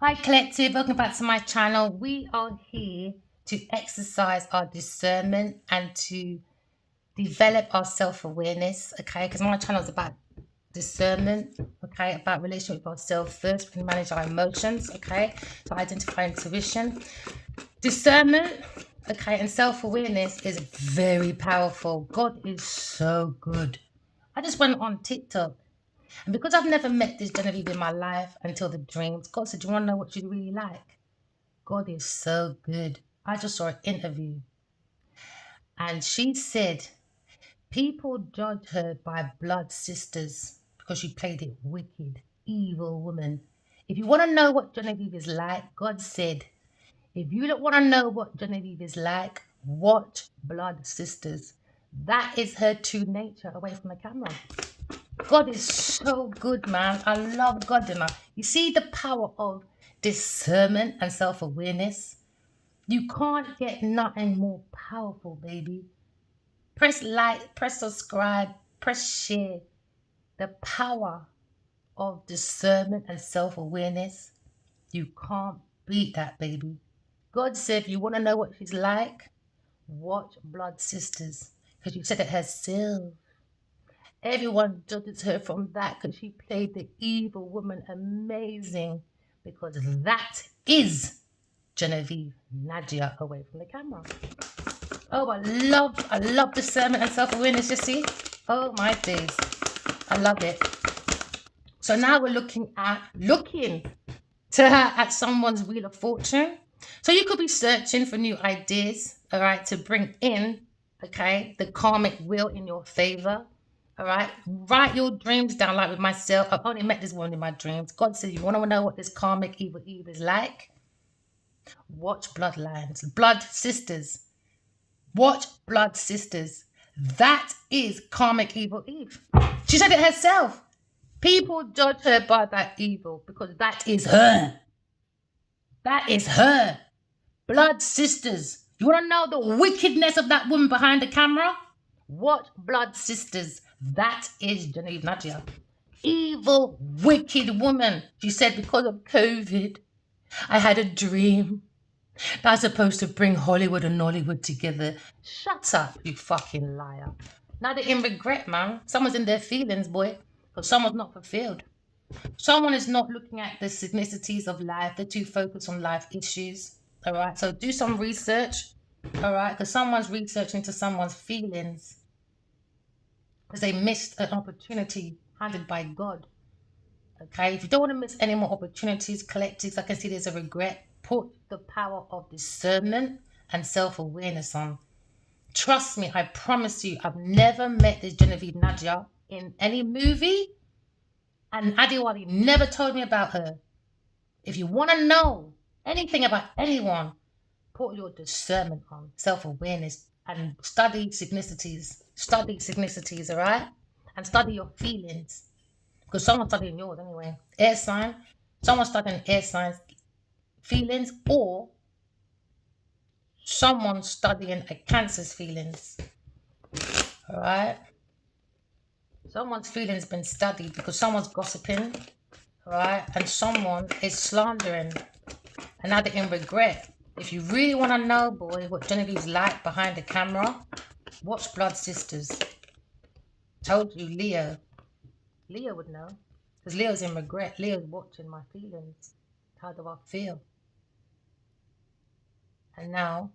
Hi Collective, welcome back to my channel. We are here to exercise our discernment and to develop our self-awareness, okay? Because my channel is about discernment, okay? About relationship with ourselves first. We can manage our emotions, okay? To identify intuition. Discernment, okay, and self-awareness is very powerful. God is so good. I just went on TikTok and because I've never met this Genevieve in my life until the dreams, God said, do you want to know what she's really like? God is so good. I just saw an interview and she said people judge her by blood sisters because she played it wicked, evil woman. If you want to know what Genevieve is like, God said, if you don't want to know what Genevieve is like, watch Blood Sisters. That is her true nature away from the camera. God is so good, man. I love God enough. You see the power of discernment and self awareness? You can't get nothing more powerful, baby. Press like, press subscribe, press share. The power of discernment and self awareness. You can't beat that, baby. God said, you want to know what she's like? Watch Blood Sisters. Because you said it herself. Everyone judges her from that because she played the evil woman amazing. Because that is Genevieve Nadia away from the camera. Oh, I love discernment and self-awareness, you see? Oh my days. I love it. So now we're looking at someone's wheel of fortune. So you could be searching for new ideas, all right, to bring in, okay, the karmic wheel in your favor. All right, write your dreams down. Like with myself, I've only met this woman in my dreams. God said, you want to know what this karmic evil Eve is like? Watch Bloodlines, Blood Sisters. Watch Blood Sisters. That is karmic evil Eve. She said it herself. People judge her by that evil because that is her. That is her. Blood Sisters. You want to know the wickedness of that woman behind the camera? Watch Blood Sisters. That is Genevieve Nadia. Evil, wicked woman. She said, because of COVID, I had a dream that I was supposed to bring Hollywood and Nollywood together. Shut up, you fucking liar. Now they're in regret, man. Someone's in their feelings, boy, because someone's not fulfilled. Someone is not looking at the signicities of life. They're too focused on life issues. All right. So do some research. All right. Because someone's researching to someone's feelings because they missed an opportunity handed by God. Okay. If you don't want to miss any more opportunities, collectives, I can see there's a regret. Put the power of discernment and self awareness on. Trust me, I promise you, I've never met this Genevieve Nadia in any movie, and Adiwali never told me about her. If you want to know anything about anyone, put your discernment on, self awareness, and study signicities. Study signicities, all right? And study your feelings. Because someone's studying yours anyway. Air sign, someone's studying air signs, feelings, or someone's studying a Cancer's feelings, all right? Someone's feelings been studied because someone's gossiping, all right? And someone is slandering. And now they're in regret. If you really want to know, boy, what Genevieve's like behind the camera, watch Blood Sisters. Told you, Leo. Leo would know. Because Leo's in regret. Leo's watching my feelings. How do I feel? And now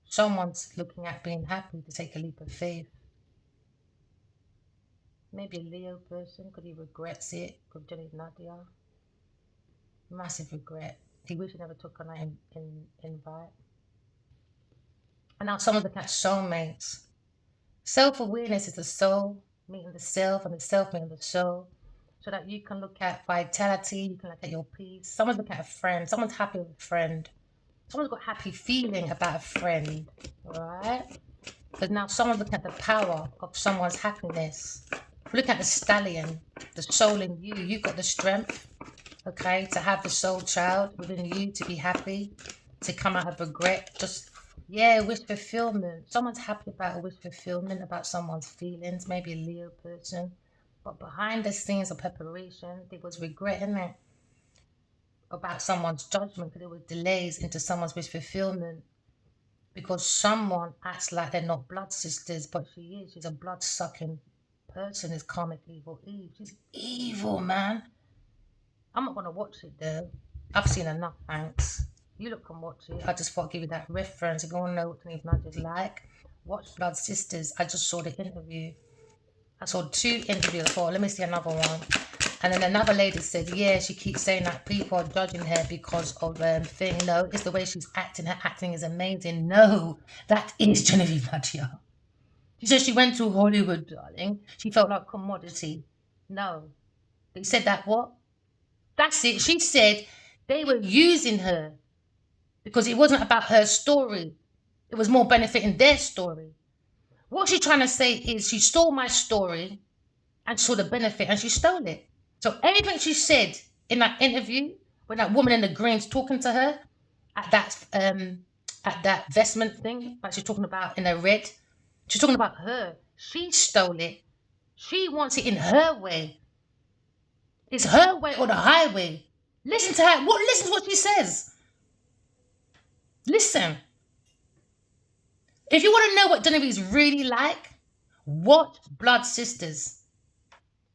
someone's looking at being happy to take a leap of faith. Maybe a Leo person because he regrets it with Jenny Nadia. Massive regret. He wished he never took on that invite. And now someone's looking at soulmates. Self-awareness is the soul meeting the self and the self meeting the soul. So that you can look at vitality, you can look at your peace. Someone's looking at a friend, someone's happy with a friend. Someone's got happy feeling about a friend, right? Because now someone's looking at the power of someone's happiness. Look at the stallion, the soul in you. You've got the strength, okay, to have the soul child within you, to be happy, to come out of regret. Just, yeah, wish fulfillment. Someone's happy about a wish fulfillment, about someone's feelings, maybe a Leo person. But behind the scenes of preparation, there was regret in it. about someone's judgment, because there were delays into someone's wish fulfillment, because someone acts like they're not blood sisters, but she is. She's a blood sucking person. Is karmic evil Eve. She's evil, man. I'm not gonna watch it though. I've seen enough, thanks. You look and watch it. I just thought I'd give you that reference. If you want to know what Geneiveve Ninaji is like, watch Blood Sisters. I just saw the interview. I saw 2 interviews. I thought, let me see another one. And then another lady said, yeah, she keeps saying that people are judging her because of thing. No, it's the way she's acting. Her acting is amazing. No, that is Geneiveve Ninaji. She said she went to Hollywood, darling. She felt like commodity. No. They said that what? That's it. She said they were using her because it wasn't about her story. It was more benefiting their story. What she's trying to say is she stole my story and saw the benefit and she stole it. So everything she said in that interview, when that woman in the green's talking to her at that vestment thing, like she's talking about in the red, she's talking about her. She stole it. She wants it in her way. It's her way or the highway. Listen to her. Listen to what she says. Listen. If you want to know what Genevieve is really like, watch Blood Sisters.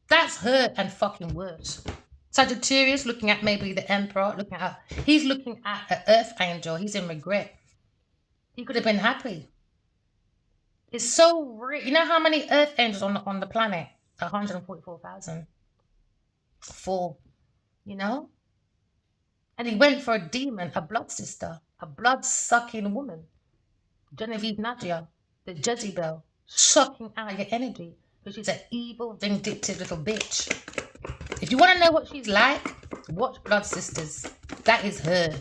That's her and fucking worse. Sagittarius looking at maybe the Emperor, he's looking at an Earth Angel. He's in regret. He could have been happy. It's so real. You know how many Earth Angels on the planet? 144,000. 4. You know? And he went for a demon, a blood sister, a blood-sucking woman. Geneiveve Ninaji, the Jezebel, sucking out your energy because she's an evil, vindictive little bitch. If you want to know what she's like, watch Blood Sisters. That is her.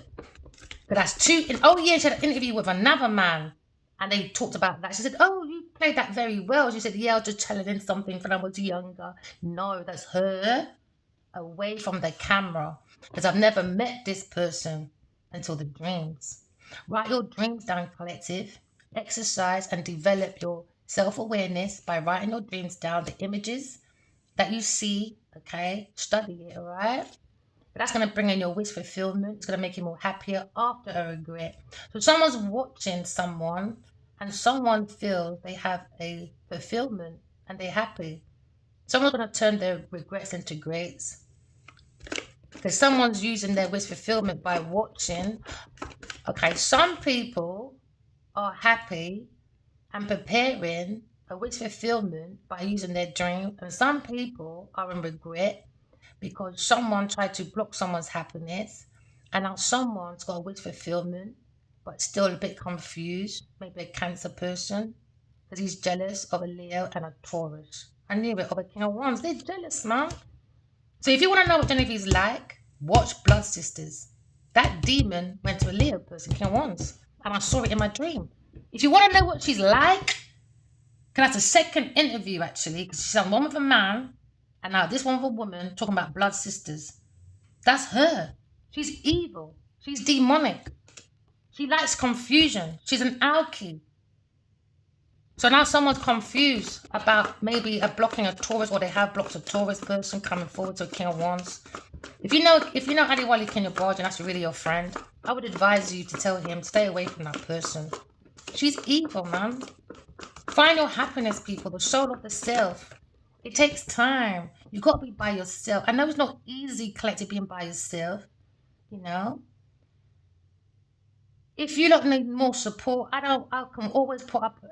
But that's 2. She had an interview with another man and they talked about that. She said, oh, you played that very well. She said, yeah, I was just challenging something when I was younger. No, that's her away from the camera because I've never met this person until the dreams. Write your dreams down, collective. Exercise and develop your self-awareness by writing your dreams down, the images that you see, okay? Study it, all right? But that's going to bring in your wish fulfillment. It's going to make you more happier after a regret. So someone's watching someone and someone feels they have a fulfillment and they're happy. Someone's going to turn their regrets into greats. Because someone's using their wish fulfillment by watching. Okay, some people are happy and preparing a wish fulfillment by using their dream, and some people are in regret because someone tried to block someone's happiness, and now someone's got a wish fulfillment but still a bit confused, maybe a Cancer person, because he's jealous of a Leo and a Taurus. I knew it, of a King of Wands. They're jealous, man. So if you want to know what Genevieve's like, watch Blood Sisters. That demon went to a Leo person, King of Wands, and I saw it in my dream. If you want to know what she's like, because that's a second interview actually, because she's on one with a man, and now this one with a woman talking about Blood Sisters. That's her. She's evil. She's demonic. She likes confusion. She's an alky. So now someone's confused about maybe blocking a Taurus, or they have blocked a Taurus person coming forward to a King of Wands. If you know Adiwali Kenya Barge and that's really your friend, I would advise you to tell him stay away from that person. She's evil, man. Find your happiness, people. The soul of the self. It takes time. You got to be by yourself. I know it's not easy, collective, being by yourself. You know. If you don't need more support, I can always put up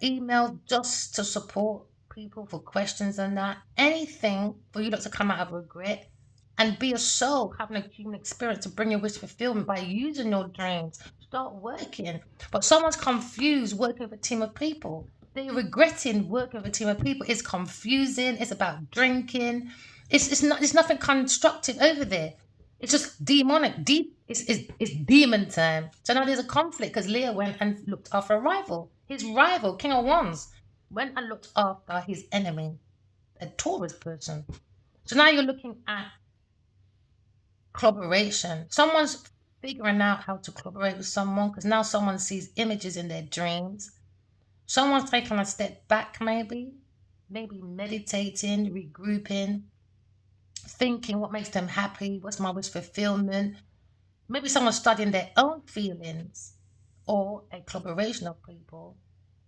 email just to support people for questions and that. Anything for you not to come out of regret and be a soul, having a human experience to bring your wish fulfillment by using your dreams. Start working. But someone's confused working with a team of people. They're regretting working with a team of people. It's confusing. It's about drinking. It's nothing constructive over there. It's just demonic. It's demon time. So now there's a conflict because Leo went and looked after a rival. His rival, King of Wands, went and looked after his enemy, a Taurus person. So now you're looking at collaboration. Someone's figuring out how to collaborate with someone because now someone sees images in their dreams. Someone's taking a step back, maybe meditating, regrouping, thinking what makes them happy, what's my wish fulfillment, Maybe someone studying their own feelings, or a collaboration of people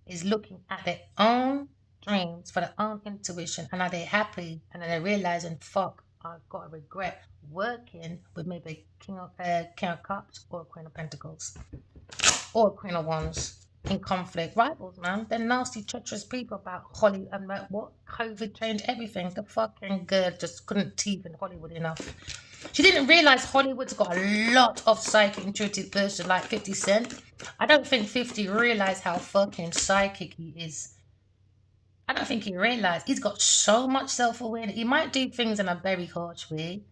is looking at their own dreams for their own intuition, and are they happy, and then they're realizing, fuck, I've got to regret working with maybe King of Cups or Queen of Pentacles or Queen of Wands in conflict. Rivals, man. They're nasty, treacherous people about Holly and what COVID changed everything. The fucking girl just couldn't teeth in Hollywood enough. She didn't realize Hollywood's got a lot of psychic intuitive person like 50 Cent. I don't think 50 realized how fucking psychic he is. I don't think he realized he's got so much self-awareness. He might do things in a very harsh way,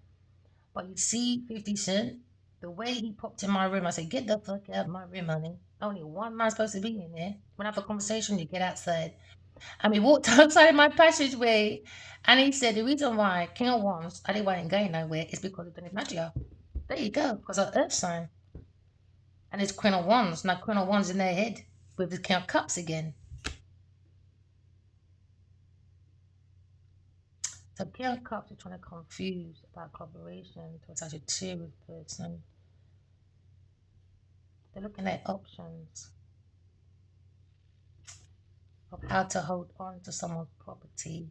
but you see 50 Cent, the way he popped in my room, I said, get the fuck out of my room, honey. Only one man's supposed to be in there. When I have a conversation, you get outside. And we walked outside my passageway, and he said, the reason why King of Wands, I didn't want to go nowhere, is because of Geneiveve Ninaji. There you go, because of Earth sign. And it's Queen of Wands. Now Queen of Wands in their head with the King of Cups again. So King of Cups are trying to confuse about collaboration to a Sagittarius person. They're looking at options of how to hold on to someone's property,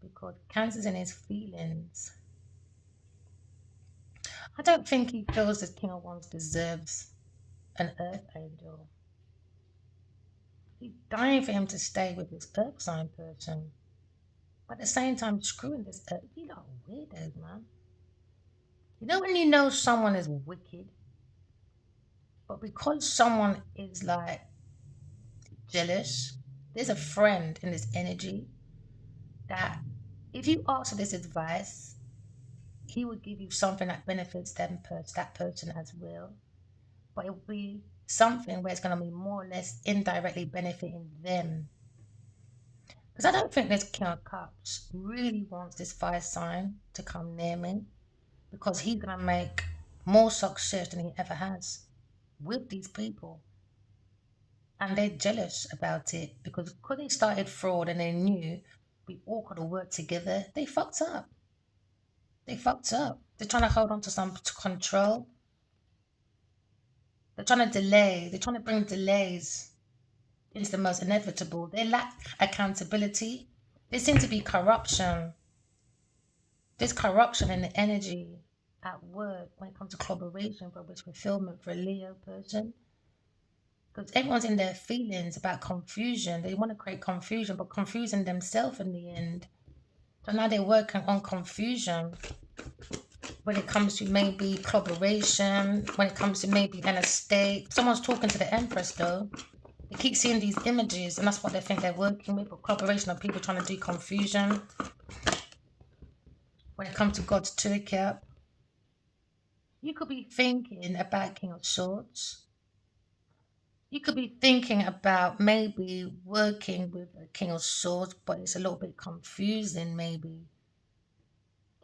because Cancer's in his feelings. I don't think he feels that King of Wands deserves an Earth angel. He's dying for him to stay with this Earth sign person. But at the same time, screwing this Earth. You know, weirdos, man. You know when you know someone is wicked, but because someone is like jealous, there's a friend in this energy that if you ask for this advice, he would give you something that benefits that person as well. But it will be something where it's going to be more or less indirectly benefiting them. Because I don't think this King of Cups really wants this fire sign to come near me, because he's going to make more success than he ever has with these people. And they're jealous about it because they started fraud and they knew we all could have worked together. They fucked up. They fucked up. They're trying to hold on to some control. They're trying to delay. They're trying to bring delays into the most inevitable. They lack accountability. There seems to be corruption. There's corruption in the energy at work when it comes to collaboration for wish fulfillment for a Leo person. Because everyone's in their feelings about confusion. They want to create confusion, but confusing themselves in the end. So now they're working on confusion when it comes to maybe collaboration, when it comes to maybe an estate. Someone's talking to the empress though. They keep seeing these images, and that's what they think they're working with. But collaboration of people trying to do confusion. When it comes to God's toolkit, you could be thinking about King of Swords. You could be thinking about maybe working with a King of Swords, but it's a little bit confusing, maybe.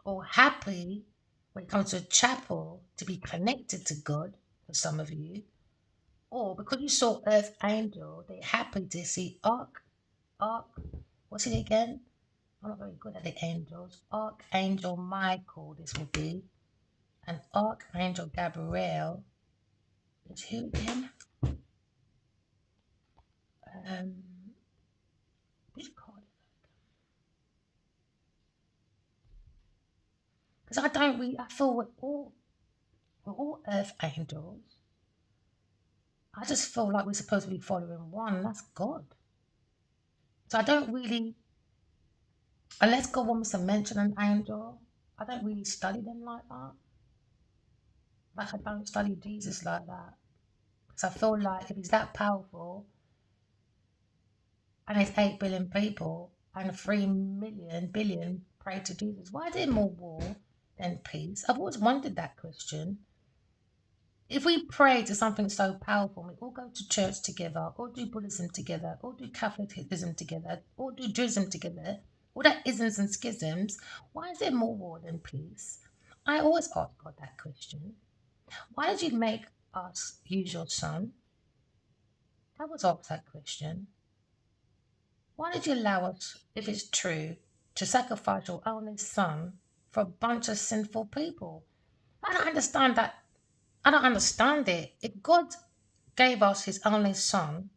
Or happy when it comes to a chapel to be connected to God for some of you. Or because you saw Earth Angel, they're happy to see Arc, what's it again? I'm not very good at the angels. Archangel Michael, this will be. And Archangel Gabriel is who again? Um, which card? Because I don't really, I feel we're all Earth angels. I just feel like we're supposed to be following one, and that's God. So I don't really, unless God wants to mention an angel, I don't really study them like that. Like I don't study Jesus like that. Because I feel like if he's that powerful, and there's 8 billion people, and 3 million billion pray to Jesus, why is there more war than peace? I've always wondered that question. If we pray to something so powerful, we all go to church together, or do Buddhism together, or do Catholicism together, or do Judaism together, all that isms and schisms, why is there more war than peace? I always ask God that question. Why did you make us use your son? I always ask that question. Why did you allow us, if it's true, to sacrifice your only son for a bunch of sinful people? I don't understand that I don't understand it. If God gave us his only son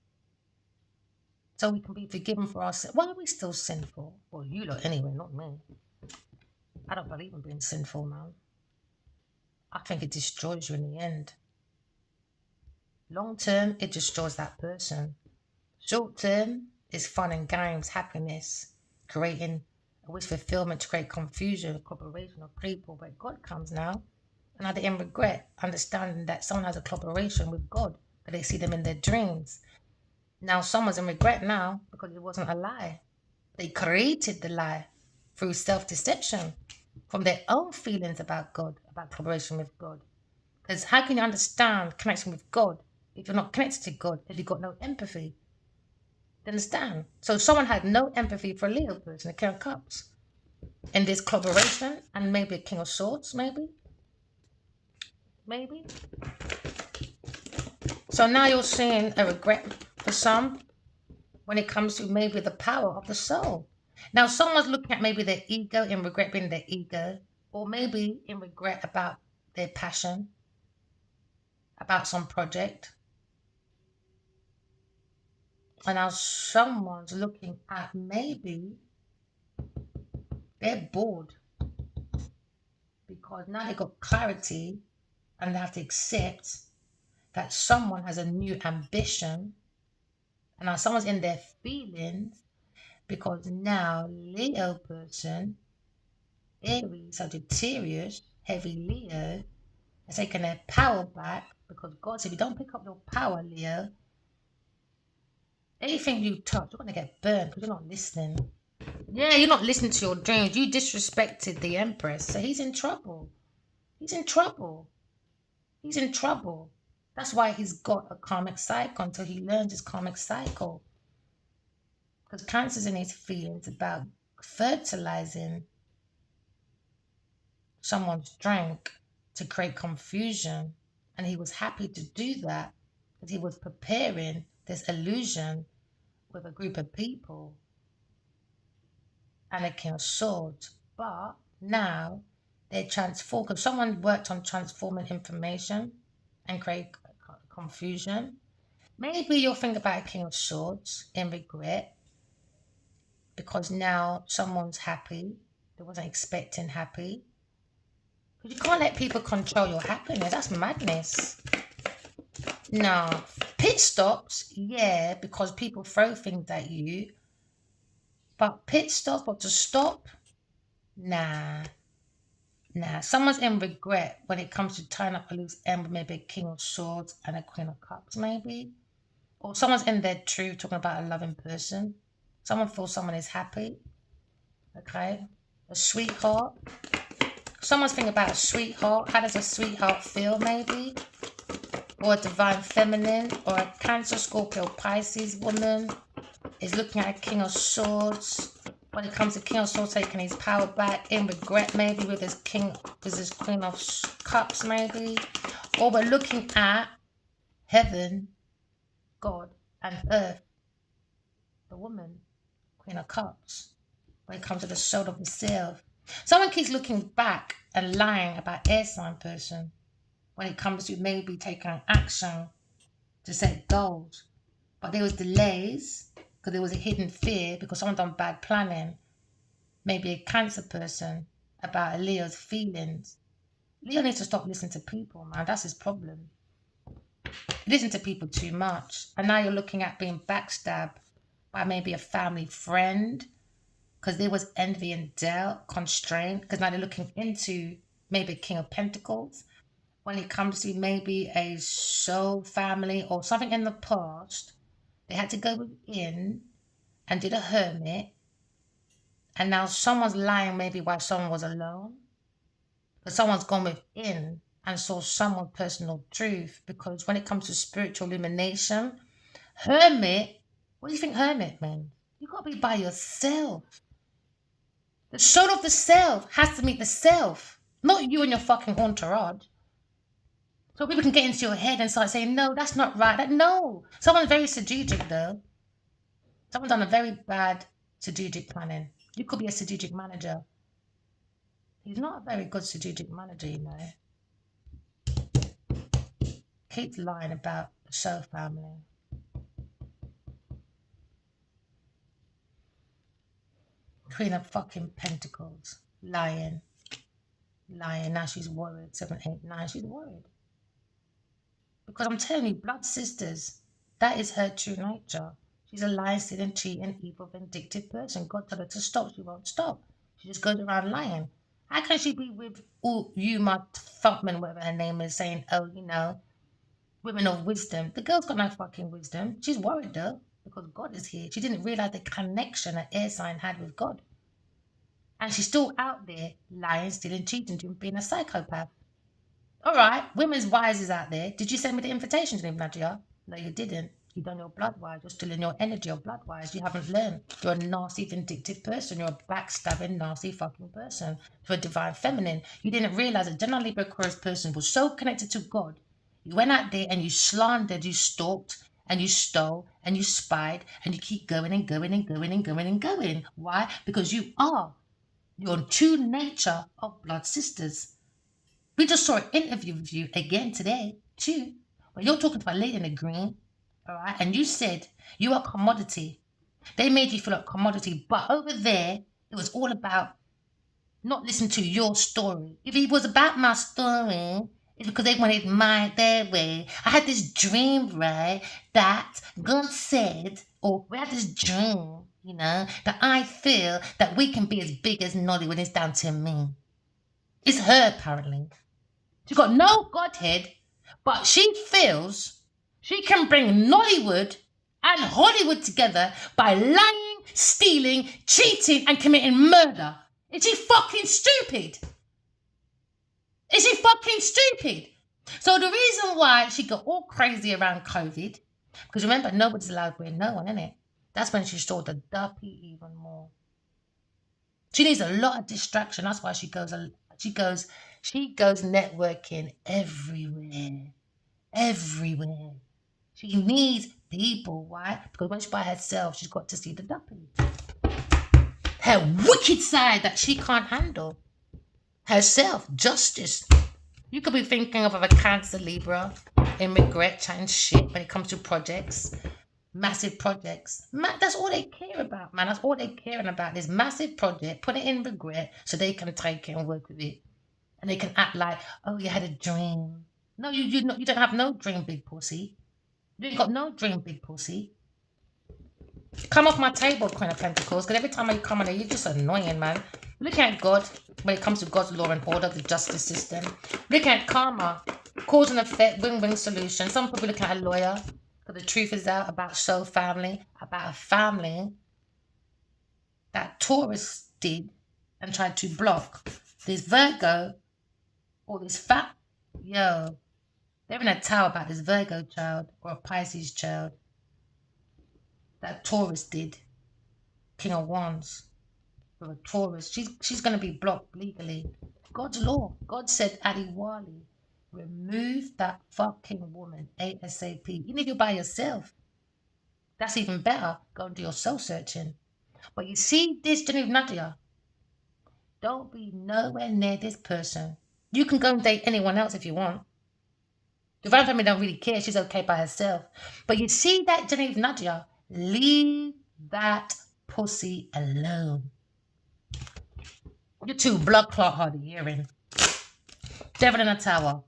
so we can be forgiven for our sin, why are we still sinful? Well, you lot anyway, not me. I don't believe in being sinful, man. I think it destroys you in the end. Long term, it destroys that person. Short term is fun and games, happiness, creating a wish fulfillment to create confusion, a cooperation of people. But God comes now, and at the end regret, understanding that someone has a collaboration with God, that they see them in their dreams. Now someone's in regret now because it wasn't a lie. They created the lie through self-deception from their own feelings about God, about collaboration with God. Because how can you understand connection with God if you're not connected to God, if you've got no empathy? You understand? So someone had no empathy for a Leo person, a King of Cups, in this collaboration, and maybe a King of Swords, maybe. So now you're seeing a regret for some when it comes to maybe the power of the soul. Now someone's looking at maybe their ego, in regret being their ego, or maybe in regret about their passion, about some project. And now someone's looking at maybe they're bored because now they got clarity and they have to accept that someone has a new ambition, and now someone's in their feelings because now Leo person, Aries, Sagittarius, heavy Leo, has taken their power back because God said, if you don't pick up your power, Leo, anything you touch, you're going to get burned because you're not listening. Yeah, you're not listening to your dreams. You disrespected the Empress, so he's in trouble. He's in trouble. He's in trouble. That's why he's got a karmic cycle until he learns his karmic cycle. Because Cancer's in his feelings about fertilizing someone's drink to create confusion. And he was happy to do that because he was preparing this illusion with a group of people and a King of Swords. But now they transform because someone worked on transforming information and create confusion. Maybe you'll think about a King of Swords in regret because now someone's happy. They wasn't expecting happy. Because you can't let people control your happiness. That's madness. No. Pit stops, yeah, because people throw things at you. But pit stops, but to stop, nah. Nah. Someone's in regret when it comes to tying up a loose end with maybe a King of Swords and a Queen of Cups, maybe. Or someone's in their truth talking about a loving person. Someone feels someone is happy. Okay. A sweetheart. Someone's thinking about a sweetheart. How does a sweetheart feel, maybe? Or a divine feminine, or a Cancer, Scorpio, Pisces woman is looking at a King of Swords. When it comes to King of Swords taking his power back, in regret maybe with his Queen of Cups maybe. Or we're looking at heaven, God, and earth, the woman, Queen of Cups. When it comes to the soul of the self. Someone keeps looking back and lying about air sign person when it comes to maybe taking action to set goals. But there was delays because there was a hidden fear because someone done bad planning. Maybe a Cancer person about a Leo's feelings. Leo needs to stop listening to people, man. That's his problem. He listens to people too much. And now you're looking at being backstabbed by maybe a family friend because there was envy and doubt, constraint, because now they're looking into maybe King of Pentacles when it comes to maybe a soul family or something in the past. They had to go within and did a hermit, and now someone's lying maybe while someone was alone, but someone's gone within and saw someone's personal truth. Because when it comes to spiritual illumination, hermit, what do you think hermit means? You got to be by yourself. The soul of the self has to meet the self, not you and your fucking entourage. So people can get into your head and start saying, no, that's not right. No. Someone's very strategic, though. Someone's done a very bad strategic planning. You could be a strategic manager. He's not a very good strategic manager, you know. keeps lying about the show family. Queen of fucking Pentacles. Lying. Lying. Now she's worried. 7, 8, 9. She's worried. Because I'm telling you, blood sisters, that is her true nature. She's a lying, stealing, cheating, evil, vindictive person. God told her to stop. She won't stop. She just goes around lying. How can she be with Uma Thumpman, whatever her name is, saying, oh, you know, women of wisdom? The girl's got no fucking wisdom. She's worried though, because God is here. She didn't realize the connection that air sign had with God. And she's still out there lying, stealing, cheating, being a psychopath. All right, women's wise is out there. Did you send me the invitation, Geneiveve Ninaji? No, you didn't. You done your blood wise. You're still in your energy of blood wise. You haven't learned. You're a nasty, vindictive person. You're a backstabbing, nasty fucking person. You're a divine feminine. You didn't realize that General Libra Aquarius person was so connected to God. You went out there and you slandered, you stalked, and you stole, and you spied, and you keep going and going and going and going and going. Why? Because you are your true nature of blood sisters. We just saw an interview with you again today, too. When you're talking to a lady in the green, all right, and you said you are a commodity. They made you feel like a commodity, but over there, it was all about not listening to your story. If it was about my story, it's because they wanted their way. I had this dream, right, that God said, or we had this dream, you know, that I feel that we can be as big as Nolly when it's down to me. It's her, apparently. She's got no godhead, but she feels she can bring Nollywood and Hollywood together by lying, stealing, cheating, and committing murder. Is she fucking stupid? Is she fucking stupid? So the reason why she got all crazy around COVID, because remember, nobody's allowed to wear no one, innit? That's when she saw the duppy even more. She needs a lot of distraction. That's why she goes networking everywhere. Everywhere. She needs people. Why? Because when she's by herself, she's got to see the duppy. Her wicked side that she can't handle. Herself, justice. You could be thinking of a Cancer Libra in regret, chatting shit when it comes to projects. Massive projects. That's all they care about, man. That's all they're caring about. This massive project, put it in regret so they can take it and work with it. And they can act like, oh, you had a dream. No, you don't have no dream, big pussy. You ain't got no dream, big pussy. Come off my table, Queen of Pentacles, because every time you come on here, you're just annoying, man. Look at God when it comes to God's law and order, the justice system. Look at karma, cause and effect, win-win solution. Some people look at a lawyer, but the truth is out about soul family, about a family that Taurus did and tried to block. This Virgo, or this fat, they're in a tower about this Virgo child or a Pisces child that Taurus did. King of Wands. For a Taurus. She's going to be blocked legally. God's law. God said, Ali Wali, remove that fucking woman ASAP. Even if you're by yourself. That's even better. Go and do your soul searching. But you see this, Geneiveve Ninaji, don't be nowhere near this person. You can go and date anyone else if you want. Divine family don't really care. She's okay by herself. But you see that, Geneiveve Ninaji, leave that pussy alone. You're too blood clot hard of hearing. Devil in a tower.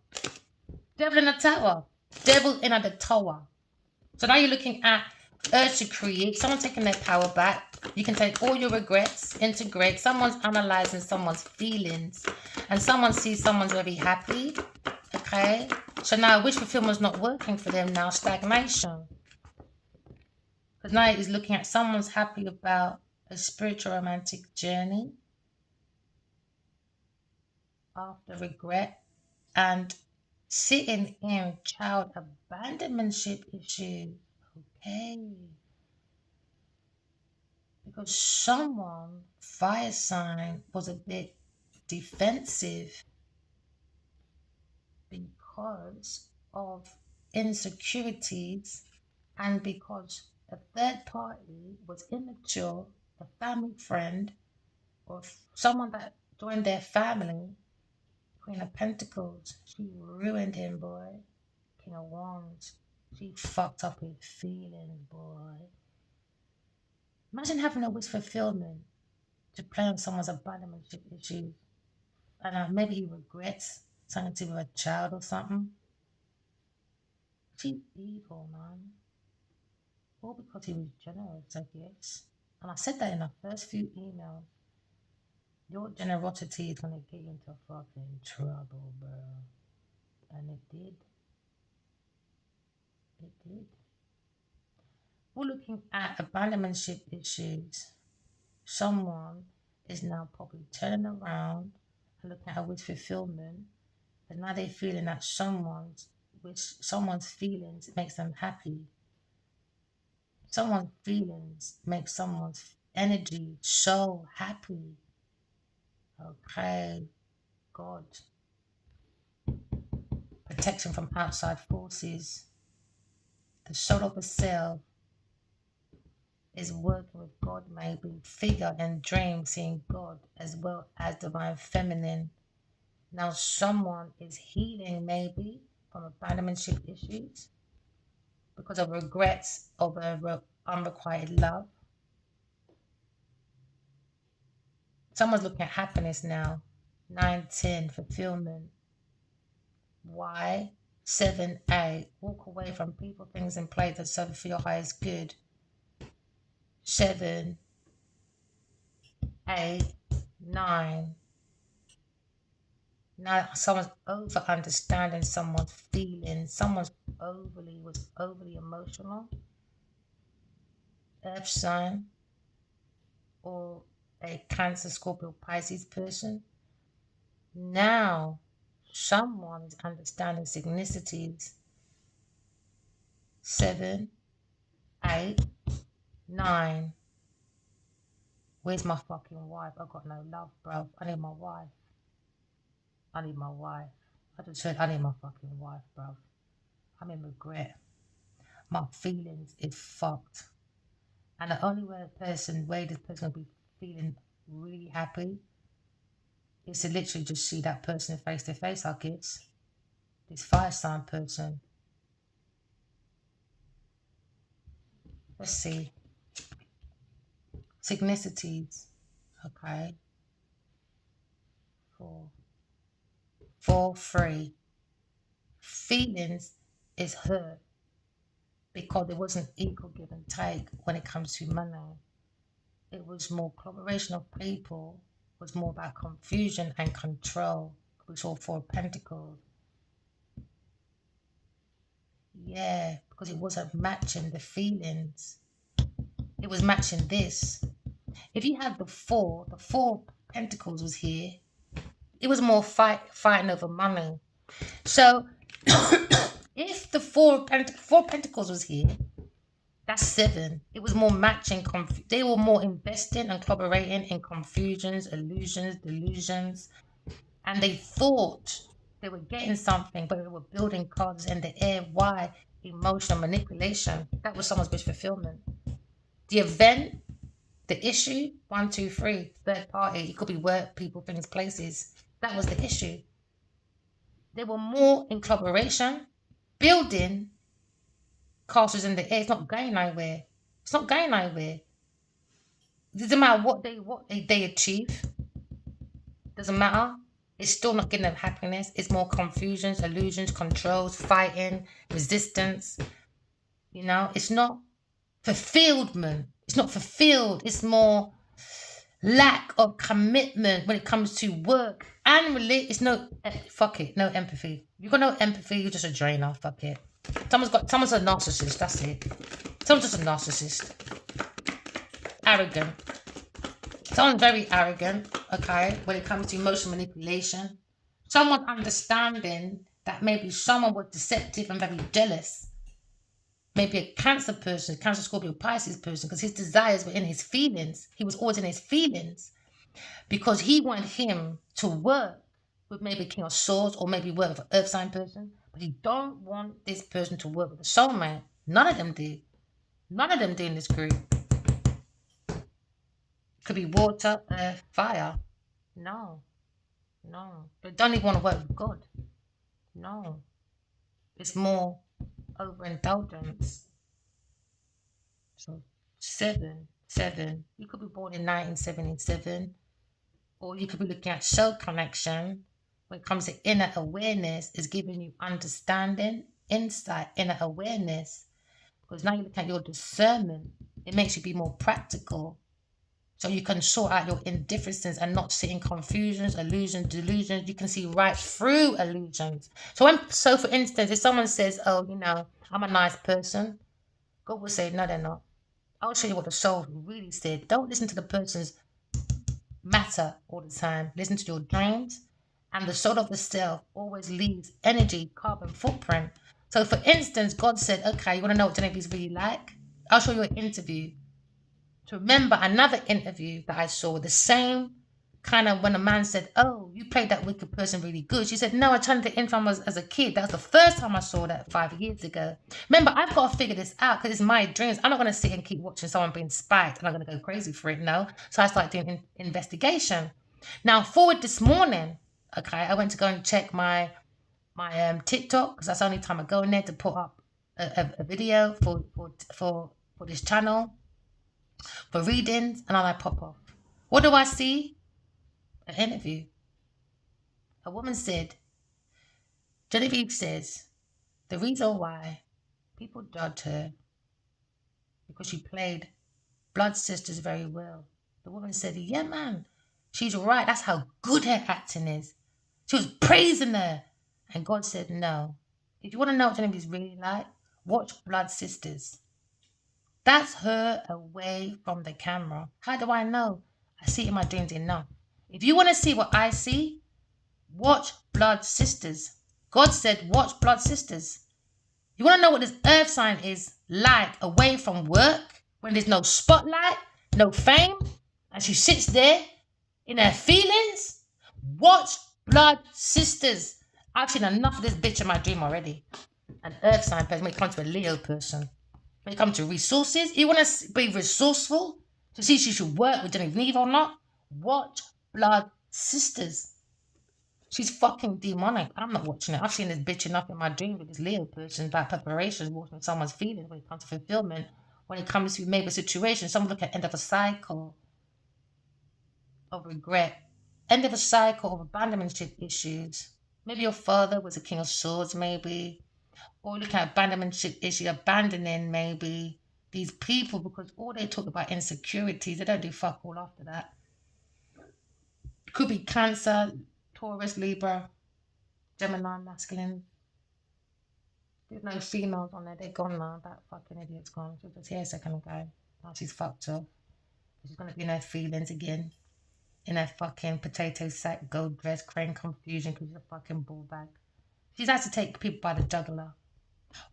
Devil in a tower. Devil in a tower. So now you're looking at urge to create. Someone taking their power back. You can take all your regrets, integrate. Someone's analyzing someone's feelings. And someone sees someone's very happy. Okay? So now wish fulfillment's not working for them now. Stagnation. Because now he's looking at someone's happy about a spiritual romantic journey. After regret. And sitting in child abandonmentship issues. Okay. Because someone, fire sign, was a bit defensive because of insecurities and because a third party was immature, a family friend, or someone that joined their family. Queen of Pentacles, she ruined him, boy. King of Wands. She fucked up with feelings, boy. Imagine having a wish fulfillment to play on someone's abandonment issues. And maybe he regrets something to do with a child or something. She's evil, man. All because he was generous, I guess. And I said that in our first few emails. Your generosity is gonna get you into fucking trouble, bro. And it did. It did. We're looking at abandonment issues. Someone is now probably turning around and looking at wish fulfillment, and now they're feeling that someone's feelings makes them happy. Someone's feelings make someone's energy so happy. Okay, God. Protection from outside forces. The soul of the self is working with God, maybe figure and dream, seeing God as well as divine feminine. Now, someone is healing maybe from abandonment issues because of regrets over unrequited love. Someone's looking at happiness now. 9, 10, fulfillment. Why? 7, 8, walk away from people, things, and places that serve for your highest good. 7, 8, 9. Now someone's over understanding someone's feelings. Someone's was overly emotional. Earth sign or a Cancer, Scorpio, Pisces person. Now someone is understanding synchronicities. 7, 8, 9. Where's my fucking wife? I got no love, bro. I need my wife. I need my wife. I just said I need my fucking wife, bro. I'm in regret. My feelings is fucked. And the only way this person will be feeling really happy is to literally just see that person face to face, I guess. This fire sign person. Let's see. Synchronicities. Okay. 4, 3. Feelings is hurt because there wasn't equal give and take when it comes to money. It was more collaboration of people, it was more about confusion and control. We saw 4 Pentacles. Yeah, because it wasn't matching the feelings. It was matching this. If you had the 4 Pentacles was here. It was more fighting over money. So if the 4 Pentacles was here, that's 7. It was more matching. They were more investing and collaborating in confusions, illusions, delusions. And they thought they were getting something, but they were building cards in the air. Why? Emotional manipulation. That was someone's wish fulfillment. The event, the issue, 1, 2, 3, third party. It could be work, people, things, places. That was the issue. They were more in collaboration, building castles in the air. It's not going nowhere. It's not going nowhere. It doesn't matter what they achieve. Doesn't matter. It's still not giving them happiness. It's more confusions, illusions, controls, fighting, resistance. You know, it's not fulfillment. It's not fulfilled. It's more lack of commitment when it comes to work and it's no fuck it, no empathy. You got no empathy, you're just a drainer. Fuck it. Someone's a narcissist. That's it. Someone's just a narcissist. Arrogant. Someone's very arrogant. Okay, when it comes to emotional manipulation, someone understanding that maybe someone was deceptive and very jealous. Maybe a Cancer person, Cancer, Scorpio, Pisces person, because his desires were in his feelings. He was always in his feelings because he wanted him to work with maybe King of Swords or maybe work with an Earth sign person, but he don't want this person to work with a soulmate. None of them do. None of them do in this group. Could be water, earth, fire. No. They don't even want to work with God. No. It's more overindulgence. So 7. You could be born in 1977, or you could be looking at soul connection. When it comes to inner awareness, is giving you understanding, insight, inner awareness. Because now you look at your discernment, it makes you be more practical. So you can sort out your indifferences and not sit in confusions, illusions, delusions. You can see right through illusions. So for instance, if someone says, "Oh, I'm a nice person," God will say, "No, they're not. I'll show you what the soul really said." Don't listen to the person's matter all the time. Listen to your dreams. And the soul of the self always leaves energy, carbon footprint. So for instance, God said, "Okay, you want to know what Geneiveve's really like? I'll show you an interview." To remember another interview that I saw with the same kind of, when a man said, "Oh, you played that wicked person really good." She said, "No, I turned it in from as a kid. That was the first time I saw that 5 years ago." Remember, I've got to figure this out because it's my dreams. I'm not going to sit and keep watching someone being spiked and I'm going to go crazy for it. No. So I started doing investigation. Now, forward this morning, okay, I went to go and check my TikTok because that's the only time I go in there to put up a video for this channel for readings, and I pop off. What do I see? An interview. A woman said, Genevieve says, the reason why people judge her because she played Blood Sisters very well. The woman said, "Yeah, man, she's right. That's how good her acting is." She was praising her. And God said, "No. If you want to know what Genevieve's really like, watch Blood Sisters." That's her away from the camera. How do I know? I see it in my dreams enough. If you want to see what I see, watch Blood Sisters. God said, watch Blood Sisters. You want to know what this earth sign is like away from work, when there's no spotlight, no fame, and she sits there in her feelings? Watch Blood Sisters. I've seen enough of this bitch in my dream already. An earth sign person when it comes to a Leo person. When it comes to resources, you want to be resourceful to see if you should work with Geneiveve or not? Watch Blood Sisters. She's fucking demonic. I'm not watching it. I've seen this bitch enough in my dream with this Leo person about preparations, watching someone's feelings when it comes to fulfillment, when it comes to maybe a situation. Someone look at end of a cycle of regret, end of a cycle of abandonment issues. Maybe your father was a king of swords, maybe. Or look at abandonment issue, abandoning maybe these people because all they talk about insecurities. They don't do fuck all after that. Could be Cancer, Taurus, Libra, Gemini, masculine. There's no females on there. They're gone now. That fucking idiot's gone. She was here a second ago. Now she's fucked up. She's gonna be in her feelings again. In her fucking potato sack, gold dress, crane confusion because she's a fucking ball bag. She's had to take people by the jugular.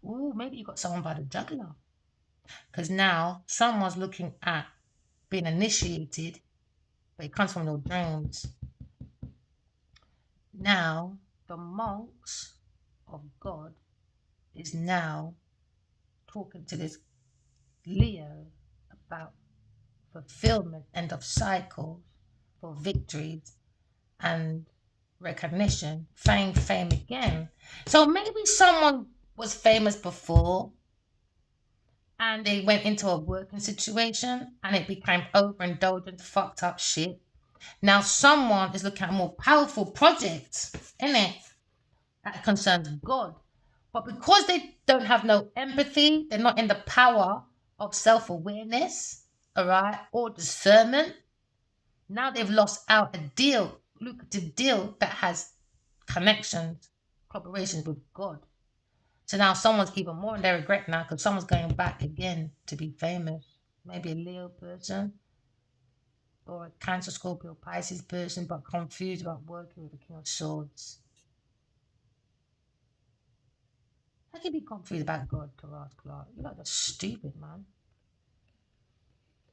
Ooh, maybe you got someone by the jugular. Because now someone's looking at being initiated, but it comes from your dreams. Now, the monks of God is now talking to this Leo about fulfillment, end of cycles, for victories and recognition, fame again. So maybe someone was famous before and they went into a working situation and it became overindulgent, fucked up shit. Now someone is looking at a more powerful project, innit? That concerns God. But because they don't have no empathy, they're not in the power of self-awareness, all right, or discernment. Now they've lost out a deal, lucrative deal that has connections, collaborations with God. So now someone's even more in their regret now because someone's going back again to be famous. Maybe a Leo person or a Cancer, Scorpio, Pisces person, but confused about working with the King of Swords. How can you be confused about God, Taras Clark? You're like just stupid, man.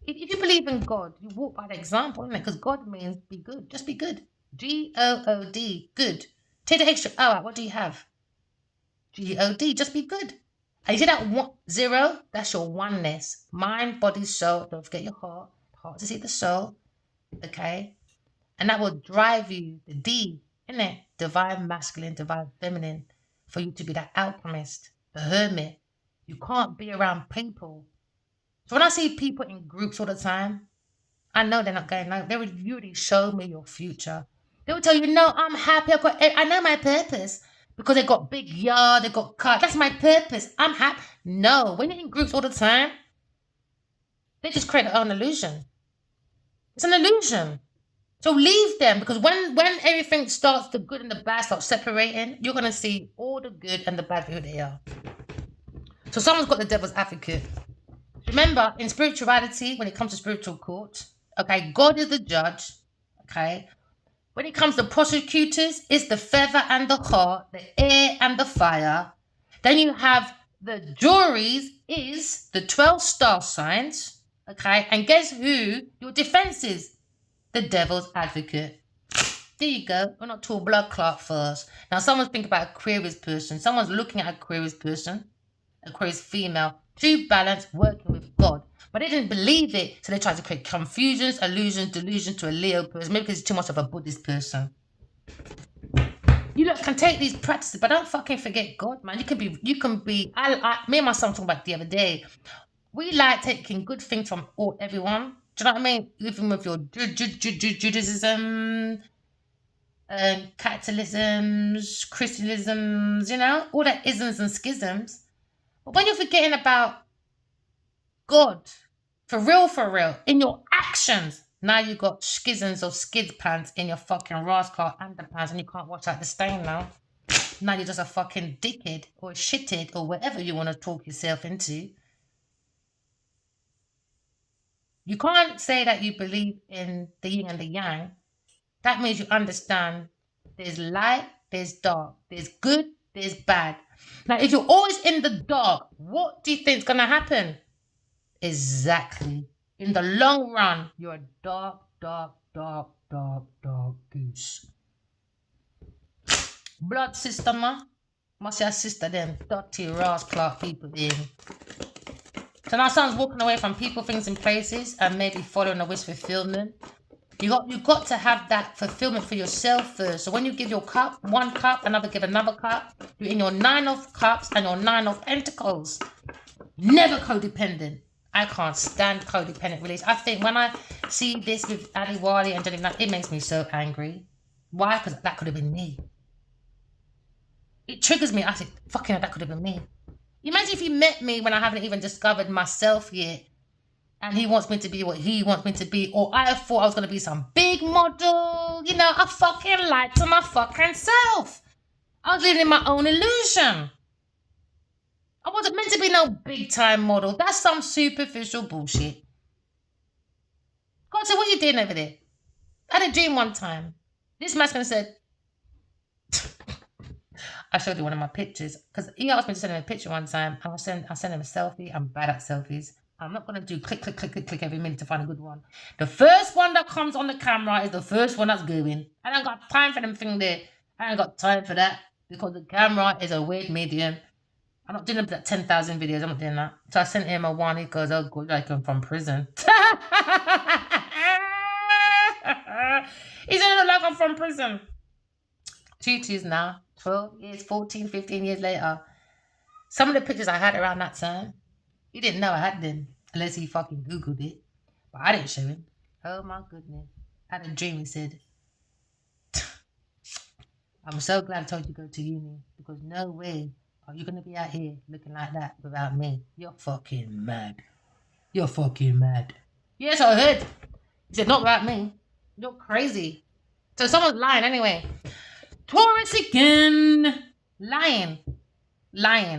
If you believe in God, you walk by the example, isn't it? Because God means be good. Just be good. G-O-O-D, good. Take the extra O out. What do you have? G-O-D, just be good. And you see that 0? That's your oneness. Mind, body, soul. Don't forget your heart. Heart to see the soul. Okay? And that will drive you, the D, isn't it? Divine masculine, divine feminine. for you to be that alchemist, the hermit. You can't be around people. So when I see people in groups all the time, I know they're not going nowhere. They would really show me your future. They would tell you, no, I'm happy. I know my purpose because they got big yard, they got car. That's my purpose. I'm happy. No, when you're in groups all the time, they just create their own illusion. It's an illusion. So leave them, because when everything starts, the good and the bad start separating, you're going to see all the good and the bad for who they are. So someone's got the devil's advocate. Remember, in spirituality, when it comes to spiritual court, okay, God is the judge, okay? When it comes to prosecutors, it's the feather and the heart, the air and the fire. Then you have the juries is the 12 star signs, okay? And guess who your defense is? The devil's advocate. There you go. We're not tall blood clot first. Now, someone's thinking about Aquarius person. Someone's looking at Aquarius person, Aquarius female, true balance, working with God. But they didn't believe it, so they tried to create confusions, illusions, delusions to a Leo person. Maybe because it's too much of a Buddhist person. You look, can take these practices, but don't fucking forget God, man. You can be. Me and my son talking about the other day. We like taking good things from everyone. Do you know what I mean? Even with your Judaism, Catholicisms, Christianisms, you know, all that isms and schisms. But when you're forgetting about God, for real, in your actions, now you got schisms or skid pants in your fucking rascal underpants and you can't wash out the stain now. Now you're just a fucking dickhead or a shithead or whatever you want to talk yourself into. You can't say that you believe in the yin and the yang. That means you understand there's light, there's dark, there's good, there's bad. Now, if you're always in the dark, what do you think is going to happen? Exactly. In the long run, you're a dark goose. Blood sister, ma. Must your sister them dirty rascal people in. So now someone's walking away from people, things, and places, and maybe following a wish fulfillment. You got to have that fulfillment for yourself first. So when you give your cup, one cup, another give another cup, you're in your 9 of cups and your 9 of pentacles. Never codependent. I can't stand codependent release. I think when I see this with Ali Wali and Geneiveve, it makes me so angry. Why? Because that could have been me. It triggers me. I think, fucking hell, that could have been me. Imagine if he met me when I haven't even discovered myself yet, and he wants me to be what he wants me to be, or I thought I was going to be some big model. You know, I fucking lied to my fucking self. I was living in my own illusion. I wasn't meant to be no big time model. That's some superficial bullshit. God said, what are you doing over there? I had a dream one time. This masculine said, I showed you one of my pictures because he asked me to send him a picture one time. I sent him a selfie. I'm bad at selfies. I'm not going to do click every minute to find a good one. The first one that comes on the camera is the first one that's going. I don't got time for them thing there. I ain't got time for that because the camera is a weird medium. I'm not doing that 10,000 videos. I'm not doing that. So I sent him a one. He goes, oh, good, like I'm from prison. He said, like I'm from prison. Tutus now. 12 years, 14, 15 years later. Some of the pictures I had around that time, he didn't know I had them unless he fucking Googled it. But I didn't show him. Oh my goodness. I had a dream. He said, I'm so glad I told you to go to uni because no way are you going to be out here looking like that without me. You're fucking mad. You're fucking mad. Yes, I heard. He said, not without me. You're crazy. So someone's lying anyway. Taurus again. Lying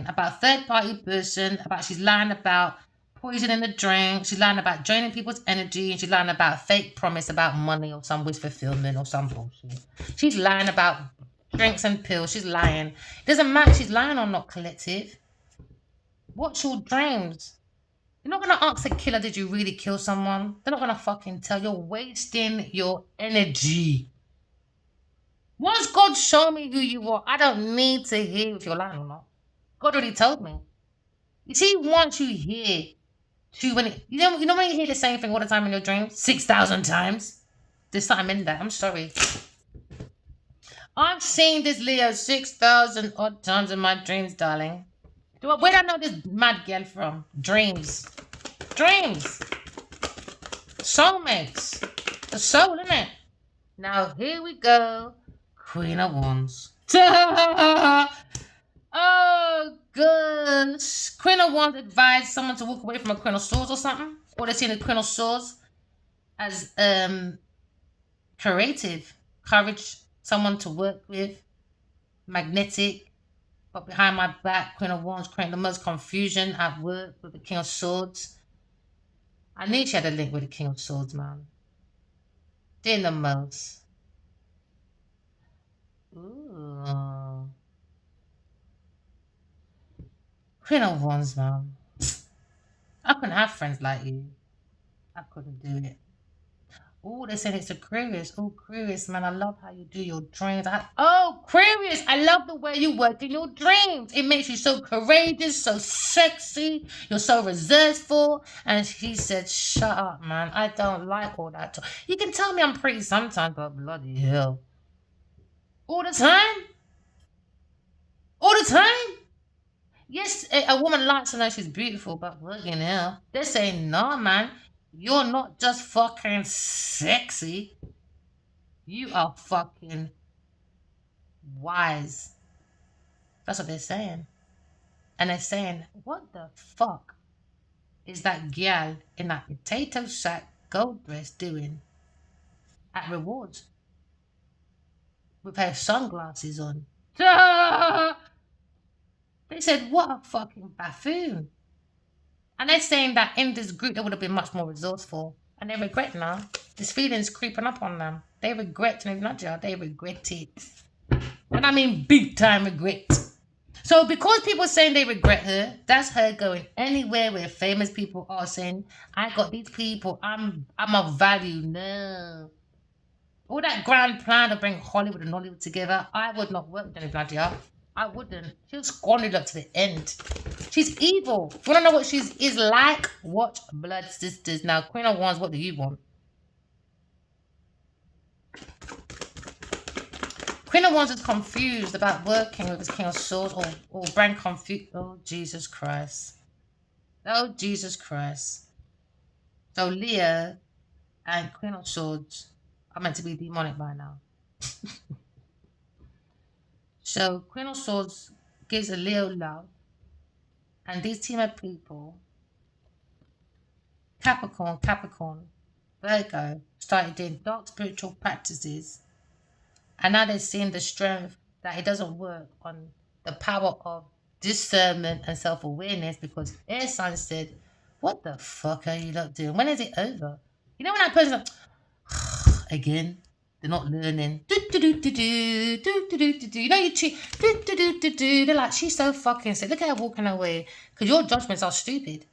about third-party person, about she's lying about poison in the drink, she's lying about draining people's energy, and she's lying about fake promise about money or some wish fulfillment or some bullshit. She's lying about drinks and pills. She's lying. It doesn't matter if she's lying or not, collective. What's your dreams? You're not going to ask a killer, did you really kill someone? They're not going to fucking tell. You're wasting your energy. Once God show me who you are, I don't need to hear if you're lying or not. God already told me. You see, once you hear too many, you know when you hear the same thing all the time in your dreams? 6,000 times. There's something in that. I'm sorry. I've seen this Leo 6,000 odd times in my dreams, darling. Where did I know this mad girl from? Dreams. Dreams. Soulmates. The soul, innit? Now, here we go. Queen of Wands. Oh, gosh. Queen of Wands advised someone to walk away from a Queen of Swords or something. Or they see the Queen of Swords as creative, courage, someone to work with, magnetic, but behind my back, Queen of Wands creating the most confusion at work with the King of Swords. I knew she had a link with the King of Swords, man. Doing the most. Ooh. Queen of Wands, man. I couldn't have friends like you. I couldn't do it. Oh, they said it's Aquarius. Oh, Aquarius, man, I love how you do your dreams. Aquarius, I love the way you work in your dreams. It makes you so courageous, so sexy. You're so resourceful. And she said, shut up, man. I don't like all that talk. You can tell me I'm pretty sometimes, but bloody hell. All the time? All the time? Yes, a woman likes to know she's beautiful, but fucking hell. They're saying, no, man. You're not just fucking sexy. You are fucking wise. That's what they're saying. And they're saying, what the fuck is that gal in that potato sack gold dress doing at Rewards with her sunglasses on? They said, what a fucking buffoon. And they're saying that in this group, they would have been much more resourceful. And they regret now. This feeling's creeping up on them. They regret, Geneiveve Ninaji, they regret it. And I mean big time regret. So because people are saying they regret her, that's her going anywhere where famous people are saying, I got these people, I'm of value. No. All that grand plan to bring Hollywood and Nollywood together, I would not work with Geneiveve Ninaji. I wouldn't. She'll squander it up to the end. She's evil. If you want to know what she is like, watch Blood Sisters. Now, Queen of Wands, what do you want? Queen of Wands is confused about working with his King of Swords or brand confused. Oh, Jesus Christ. Oh, Jesus Christ. So, Leo and Queen of Swords are meant to be demonic by now. So, Queen of Swords gives a Leo love. And these team of people, Capricorn, Virgo, started doing dark spiritual practices. And now they're seeing the strength that it doesn't work on the power of discernment and self-awareness because Air Sign said, what the fuck are you lot doing? When is it over? You know when that person's like, again, they're not learning. You know you cheat. They're like, she's so fucking sick. Look at her walking away. Because your judgments are stupid.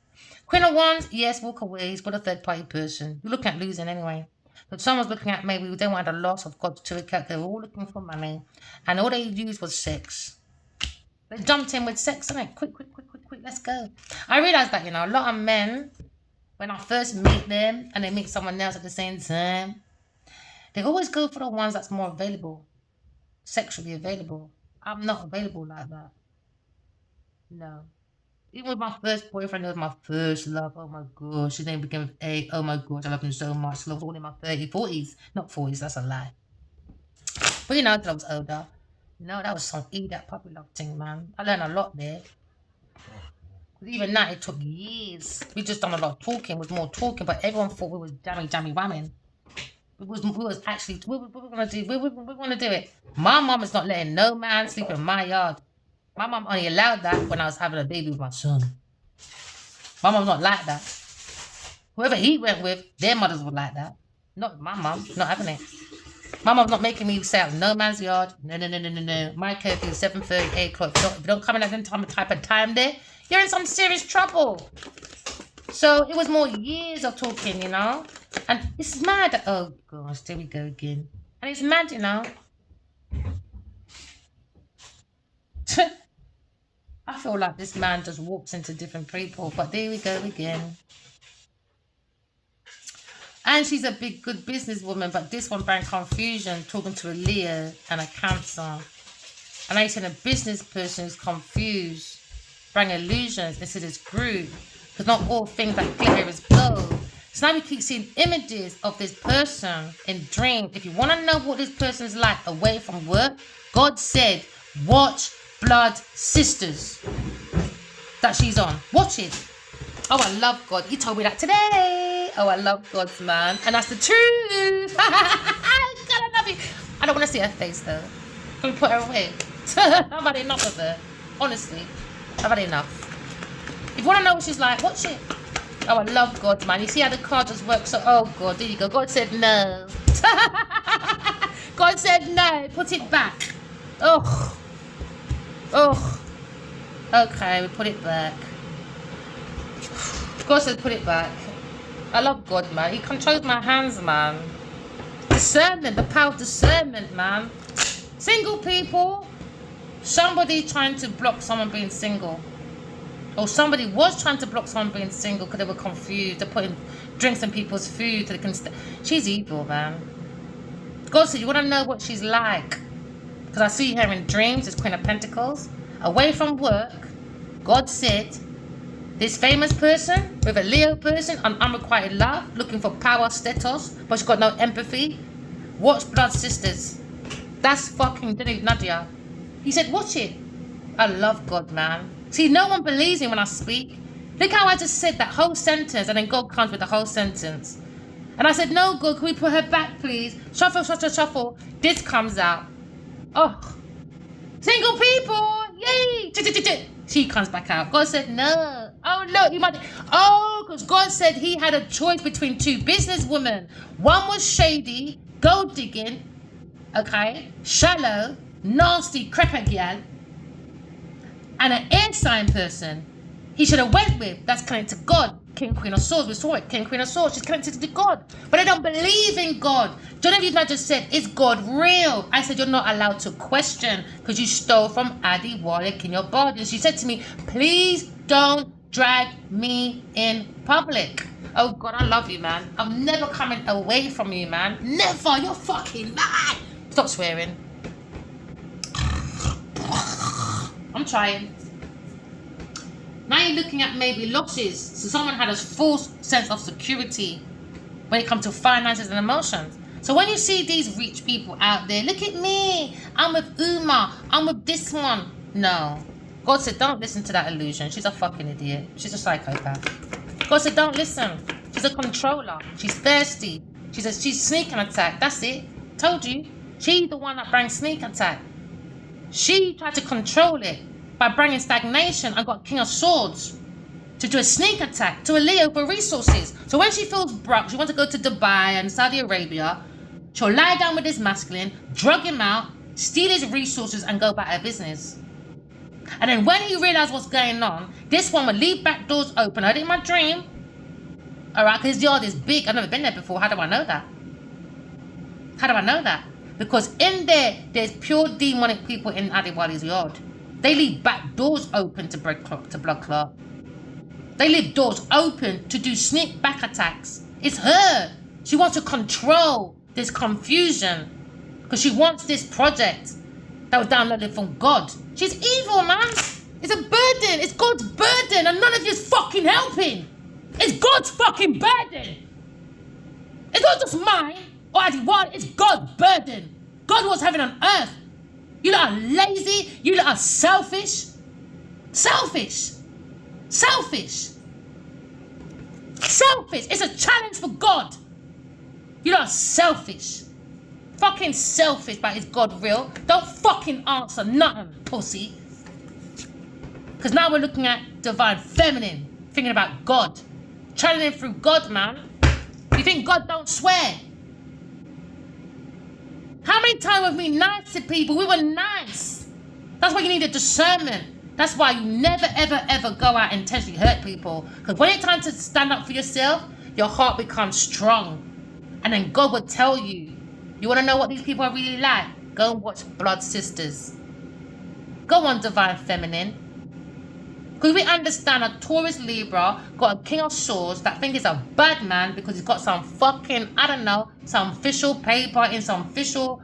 Queen of Wands, yes, walk away. He's got a third party person. You're looking at losing anyway. But someone's looking at maybe they want the loss of God to account. They were all looking for money. And all they used was sex. They jumped in with sex, and like, quick, let's go. I realised that, a lot of men, when I first meet them and they meet someone else at the same time, they always go for the ones that's more available, sexually available. I'm not available like that. No. Even with my first boyfriend, it was my first love. Oh my gosh, his name began with A. Oh my gosh, I love him so much. I was all in my 30s, 40s. Not 40s, that's a lie. But until I was older. That was some that puppy love thing, man. I learned a lot there. Even that, it took years. We just done a lot of talking, was more talking, but everyone thought we was jammy whamming. We was actually, we were going to do, we want to do it. My mom is not letting no man sleep in my yard. My mom only allowed that when I was having a baby with my son. My mom's not like that. Whoever he went with, their mothers were like that. Not my mom, not having it. My mom's not making me stay out no man's yard. No. My curfew is 7:30, 8 o'clock. If you don't come in at that type of time there, you're in some serious trouble. So it was more years of talking, And it's mad. Oh, gosh, there we go again. And it's mad, I feel like this man just walks into different people. But there we go again. And she's a big, good businesswoman, but this one brought confusion, talking to a Leo and a Cancer. And I said a business person who's confused, bring illusions instead of group, because not all things that glitter is gold. So now we keep seeing images of this person in dreams. If you want to know what this person's like away from work, God said, watch Blood Sisters that she's on. Watch it. Oh, I love God. He told me that today. Oh, I love God, man. And that's the truth. God, I love you. I don't want to see her face, though. Can we put her away? I've had enough of her. Honestly. I've had enough. If you want to know what she's like, watch it. Oh, I love God, man. You see how the card just works? So, oh, God, there you go. God said no. God said no. Put it back. Oh. Oh. Okay, we put it back. God said put it back. I love God, man. He controls my hands, man. Discernment, the power of discernment, man. Single people, somebody trying to block someone being single. Or somebody was trying to block someone being single because they were confused. They're putting drinks in people's food so they can she's evil, man. God said, you want to know what she's like? Because I see her in dreams as Queen of Pentacles. Away from work, God said, this famous person with a Leo person on unrequited love, looking for power status, but she's got no empathy. Watch Blood Sisters. That's fucking Geneiveve Ninaji. He said, watch it. I love God, man. See, no one believes me when I speak. Look how I just said that whole sentence and then God comes with the whole sentence. And I said, no, God, can we put her back, please? Shuffle, shuffle, shuffle. This comes out. Oh. Single people. Yay. She comes back out. God said, no. Oh, look, you might. Oh, because God said he had a choice between two businesswomen. One was shady, gold digging, okay, shallow, nasty, crepper gal, and an air sign person he should have went with. That's connected to God. King, Queen of Swords. We saw it. King, Queen of Swords. She's connected to God. But they don't believe in God. Geneiveve Ninaji just said, is God real? I said, you're not allowed to question because you stole from Adi Warwick in your body. And she said to me, please don't drag me in public. Oh, God, I love you, man. I'm never coming away from you, man. Never. You're fucking mad. Stop swearing. I'm trying. Now you're looking at maybe losses. So someone had a false sense of security when it comes to finances and emotions. So when you see these rich people out there, look at me. I'm with Uma. I'm with this one. No. God said, don't listen to that illusion. She's a fucking idiot. She's a psychopath. God said, don't listen. She's a controller. She's thirsty. She's sneak attack. That's it. Told you. She's the one that brings sneak attack. She tried to control it by bringing stagnation and got King of Swords to do a sneak attack to a Leo for resources. So when she feels broke, she wants to go to Dubai and Saudi Arabia. She'll lie down with this masculine, drug him out, steal his resources and go about her business. And then when he realized what's going on, this one would leave back doors open. I heard it in my dream. Alright, because his yard is big. I've never been there before. How do I know that? How do I know that? Because in there, there's pure demonic people in Adiwali's yard. They leave back doors open to blood clot. They leave doors open to do sneak back attacks. It's her. She wants to control this confusion because she wants this project that was downloaded from God. She's evil, man. It's a burden. It's God's burden and none of you's fucking helping. It's God's fucking burden. It's not just mine or Adiwali. It's God's burden. God was heaven on earth. You lot are lazy. You lot are selfish. Selfish. Selfish. Selfish. It's a challenge for God. You lot are selfish. Fucking selfish, but is God real? Don't fucking answer nothing, pussy. Because now we're looking at divine feminine. Thinking about God. Channeling through God, man. You think God don't swear? How many times have we been nice to people? We were nice. That's why you need a discernment. That's why you never, ever, ever go out and intentionally hurt people. Because when it's time to stand up for yourself, your heart becomes strong. And then God will tell you, you want to know what these people are really like? Go and watch Blood Sisters. Go on, Divine Feminine. Because we understand a Taurus Libra got a King of Swords that think he's a bad man because he's got some fucking, I don't know, some official paper in some official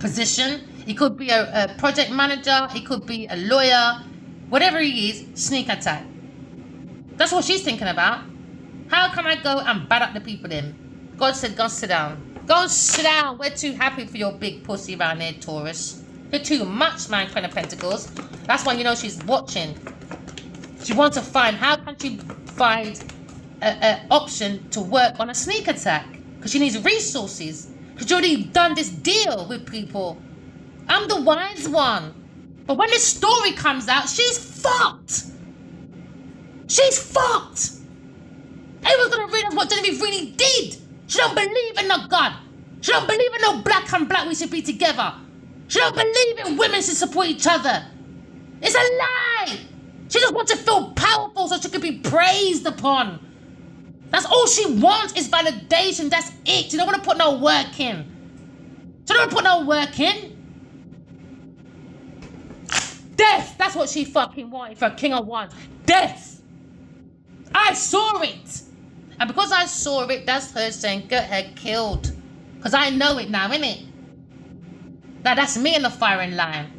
position. He could be a project manager. He could be a lawyer. Whatever he is, sneak attack. That's what she's thinking about. How can I go and bad up the people then? God said, go sit down. Go and sit down. We're too happy for your big pussy around here, Taurus. You're too much, man, Queen of Pentacles. That's when you know she's watching. She wants to find, how can she find an option to work on a sneak attack? Because she needs resources. Because you already done this deal with people. I'm the wise one. But when this story comes out, she's fucked. She's fucked. Everyone's going to realize what Genevieve really did. She don't believe in no God. She don't believe in no black and black we should be together. She don't believe in women should support each other. It's a lie. She just wants to feel powerful so she can be praised upon. That's all she wants is validation. That's it. She don't want to put no work in. She don't want to put no work in. Death. That's what she fucking wanted for a King of Wands. Death. I saw it. And because I saw it, that's her saying, get her killed. Because I know it now, innit? Now that's me in the firing line.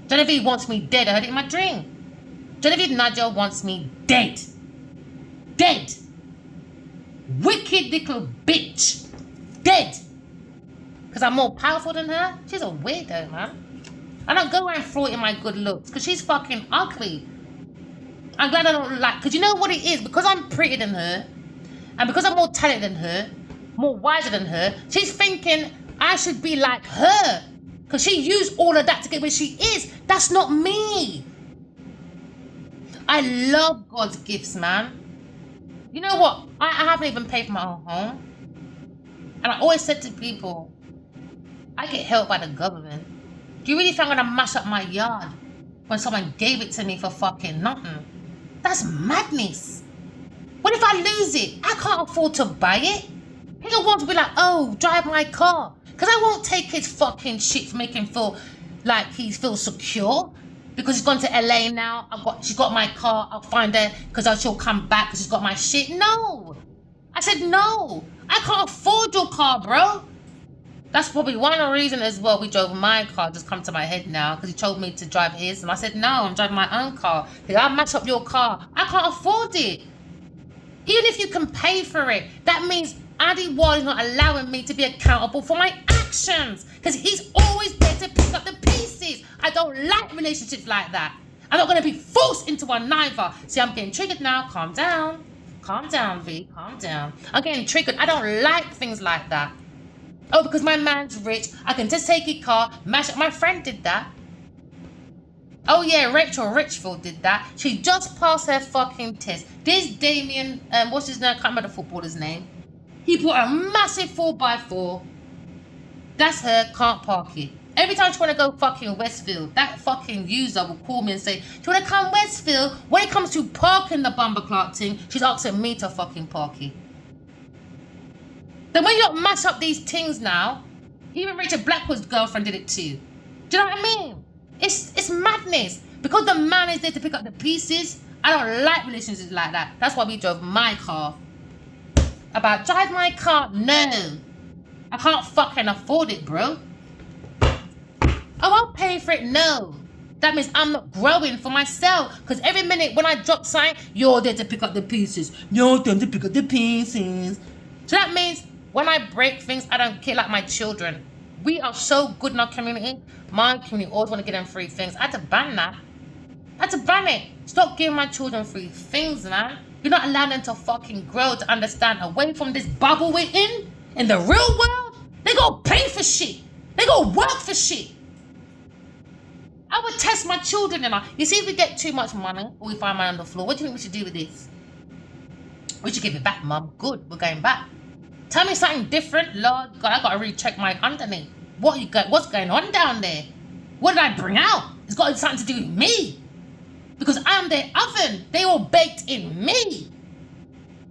Genevieve wants me dead. I heard it in my dream. Geneiveve Ninaji wants me dead. Dead. Wicked little bitch. Dead. Because I'm more powerful than her. She's a weirdo, man. I don't go around flaunting my good looks because she's fucking ugly. I'm glad I don't like, because you know what it is? Because I'm prettier than her, and because I'm more talented than her, more wiser than her, she's thinking I should be like her. Because she used all of that to get where she is. That's not me. I love God's gifts, man. You know what? I haven't even paid for my own home. And I always said to people, I get help by the government. Do you really think I'm going to mash up my yard when someone gave it to me for fucking nothing? That's madness. What if I lose it? I can't afford to buy it. He don't want to be like, oh, drive my car. Because I won't take his fucking shit to make him feel like he feels secure. Because he's gone to LA now. She's got my car. I'll find her because she'll come back because she's got my shit. No. I said, no. I can't afford your car, bro. That's probably one of the reasons as well we drove my car. Just come to my head now because he told me to drive his. And I said, no, I'm driving my own car. I'll match up your car. I can't afford it. Even if you can pay for it, that means Addy Wall is not allowing me to be accountable for my actions. Because he's always there to pick up the pieces. I don't like relationships like that. I'm not going to be forced into one neither. See, I'm getting triggered now. Calm down. Calm down, V. Calm down. I'm getting triggered. I don't like things like that. Oh, because my man's rich, I can just take his car, mash up. My friend did that. Oh yeah, Rachel Richfield did that. She just passed her fucking test. This Damien, what's his name? I can't remember the footballer's name. He bought a massive 4x4. That's her, can't park it. Every time she want to go fucking Westfield, that fucking user will call me and say, do you want to come Westfield? When it comes to parking the Bumper Clark thing, she's asking me to fucking park it. Then when you don't mash up these things now, even Richard Blackwood's girlfriend did it too. Do you know what I mean? It's madness. Because the man is there to pick up the pieces, I don't like relationships like that. That's why we drove my car. About drive my car? No. I can't fucking afford it, bro. Oh, I'll pay for it? No. That means I'm not growing for myself. Because every minute when I drop sign, you're there to pick up the pieces. You're there to pick up the pieces. So that means when I break things, I don't care like my children. We are so good in our community. My community always want to get them free things. I had to ban that. I had to ban it. Stop giving my children free things, man. You're not allowing them to fucking grow, to understand away from this bubble we're in the real world. They go pay for shit. They go work for shit. I would test my children, You see, if we get too much money or we find money on the floor, what do you think we should do with this? We should give it back, Mum. Good, we're going back. Tell me something different, Lord God. I gotta recheck my underneath. What's going on down there? What did I bring out? It's got something to do with me. Because I'm their oven. They all baked in me.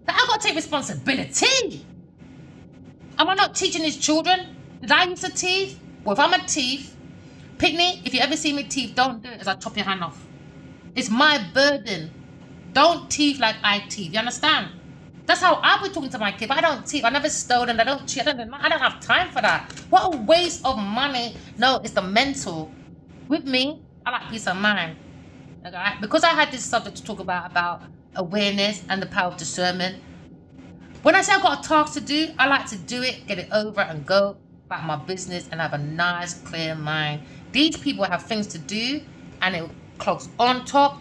Now I gotta take responsibility. Am I not teaching these children? Did I use a thief? Well, if I'm a thief, Pitney, if you ever see me teeth, don't do it as I chop your hand off. It's my burden. Don't teeth like I teeth. You understand? That's how I be talking to my kid. But I don't teeth. I never stole them. I don't cheat. I don't have time for that. What a waste of money. No, it's the mental. With me, I like peace of mind. Okay? Because I had this subject to talk about awareness and the power of discernment. When I say I've got a task to do, I like to do it, get it over and go about my business and have a nice, clear mind. These people have things to do and it clogs on top.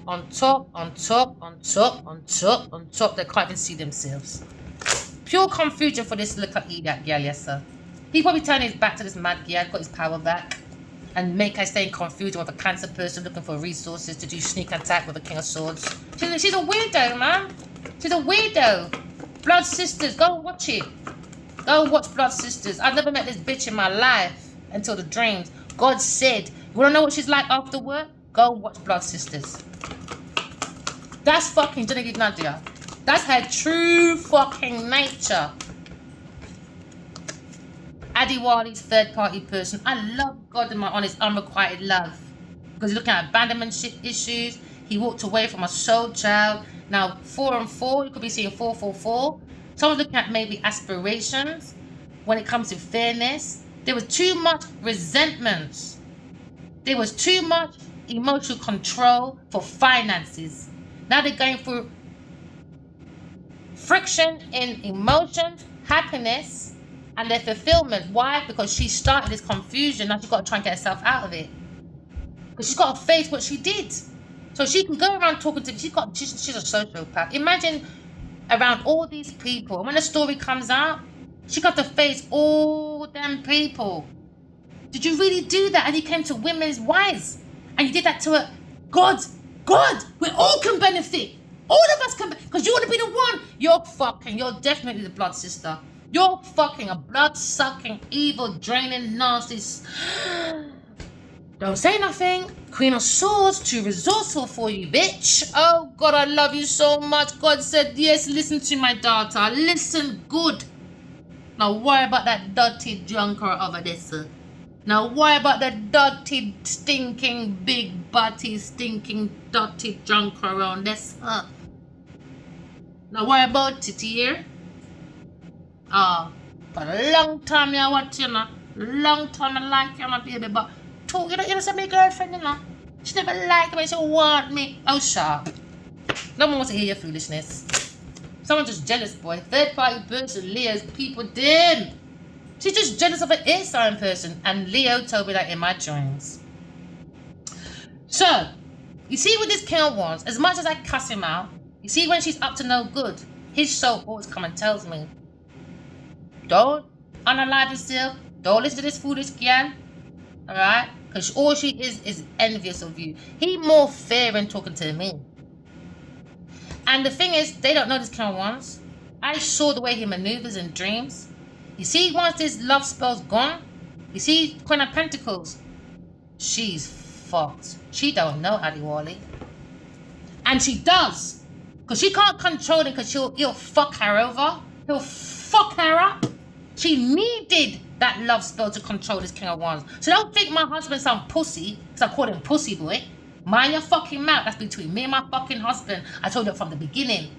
They can't even see themselves. Pure confusion for this little idiot girl, yes sir. He probably turned his back to this mad girl, got his power back, and make her stay in confusion with a cancer person looking for resources to do sneak attack with a king of swords. She's a weirdo, man. She's a weirdo. Blood Sisters, go and watch it. Go and watch Blood Sisters. I've never met this bitch in my life until the dreams. God said, you want to know what she's like after work? Go and watch Blood Sisters. That's fucking Geneiveve Ninaji. That's her true fucking nature. Adiwali's third party person. I love God in my honest, unrequited love. Because he's looking at abandonment issues. He walked away from a soul child. Now 4 and 4, you could be seeing 444. Someone's looking at maybe aspirations. When it comes to fairness, there was too much resentment. There was too much emotional control for finances. Now they're going through friction in emotions, happiness, and their fulfillment. Why? Because she started this confusion. Now she's got to try and get herself out of it. Because she's got to face what she did. So she can go around talking to, she's a sociopath. Imagine around all these people. And when the story comes out, she got to face all them people. Did you really do that? And you came to women's wives. And you did that to her. God, we all can benefit. All of us can, because you want to be the one. You're definitely the blood sister. You're fucking a blood-sucking, evil, draining, nasty. Don't say nothing. Queen of Swords, too resourceful for you, bitch. Oh, God, I love you so much. God said, yes, listen to my daughter. Listen good. Now, worry about that dirty junker over there, sir. Now, worry about that dirty, stinking, big, butty, stinking, dirty junker around there, sir. Now, worry about it here. For a long time, I want you, know. Long time I like you, my baby, but you don't say my girlfriend, you know. She never liked me, she want me. Oh, sharp. No one wants to hear your foolishness. Someone just jealous, boy. Third party person, Leo's people did. She's just jealous of an air sign person, and Leo told me that in my dreams. So, you see what this King wants, as much as I cuss him out, you see when she's up to no good, his soul always comes and tells me, don't unalive yourself, don't listen to this foolish girl, alright? Because all she is envious of you. He more fair in talking to me. And the thing is, they don't know this King wants. I saw the way he maneuvers in dreams. You see, once this love spell's gone, you see Queen of Pentacles, she's fucked. She don't know Adiwali. And she does. Because she can't control it because he'll fuck her over. He'll fuck her up. She needed that love spell to control this King of Wands. So don't think my husband's some pussy, because I called him pussy boy. Mind your fucking mouth. That's between me and my fucking husband. I told you from the beginning.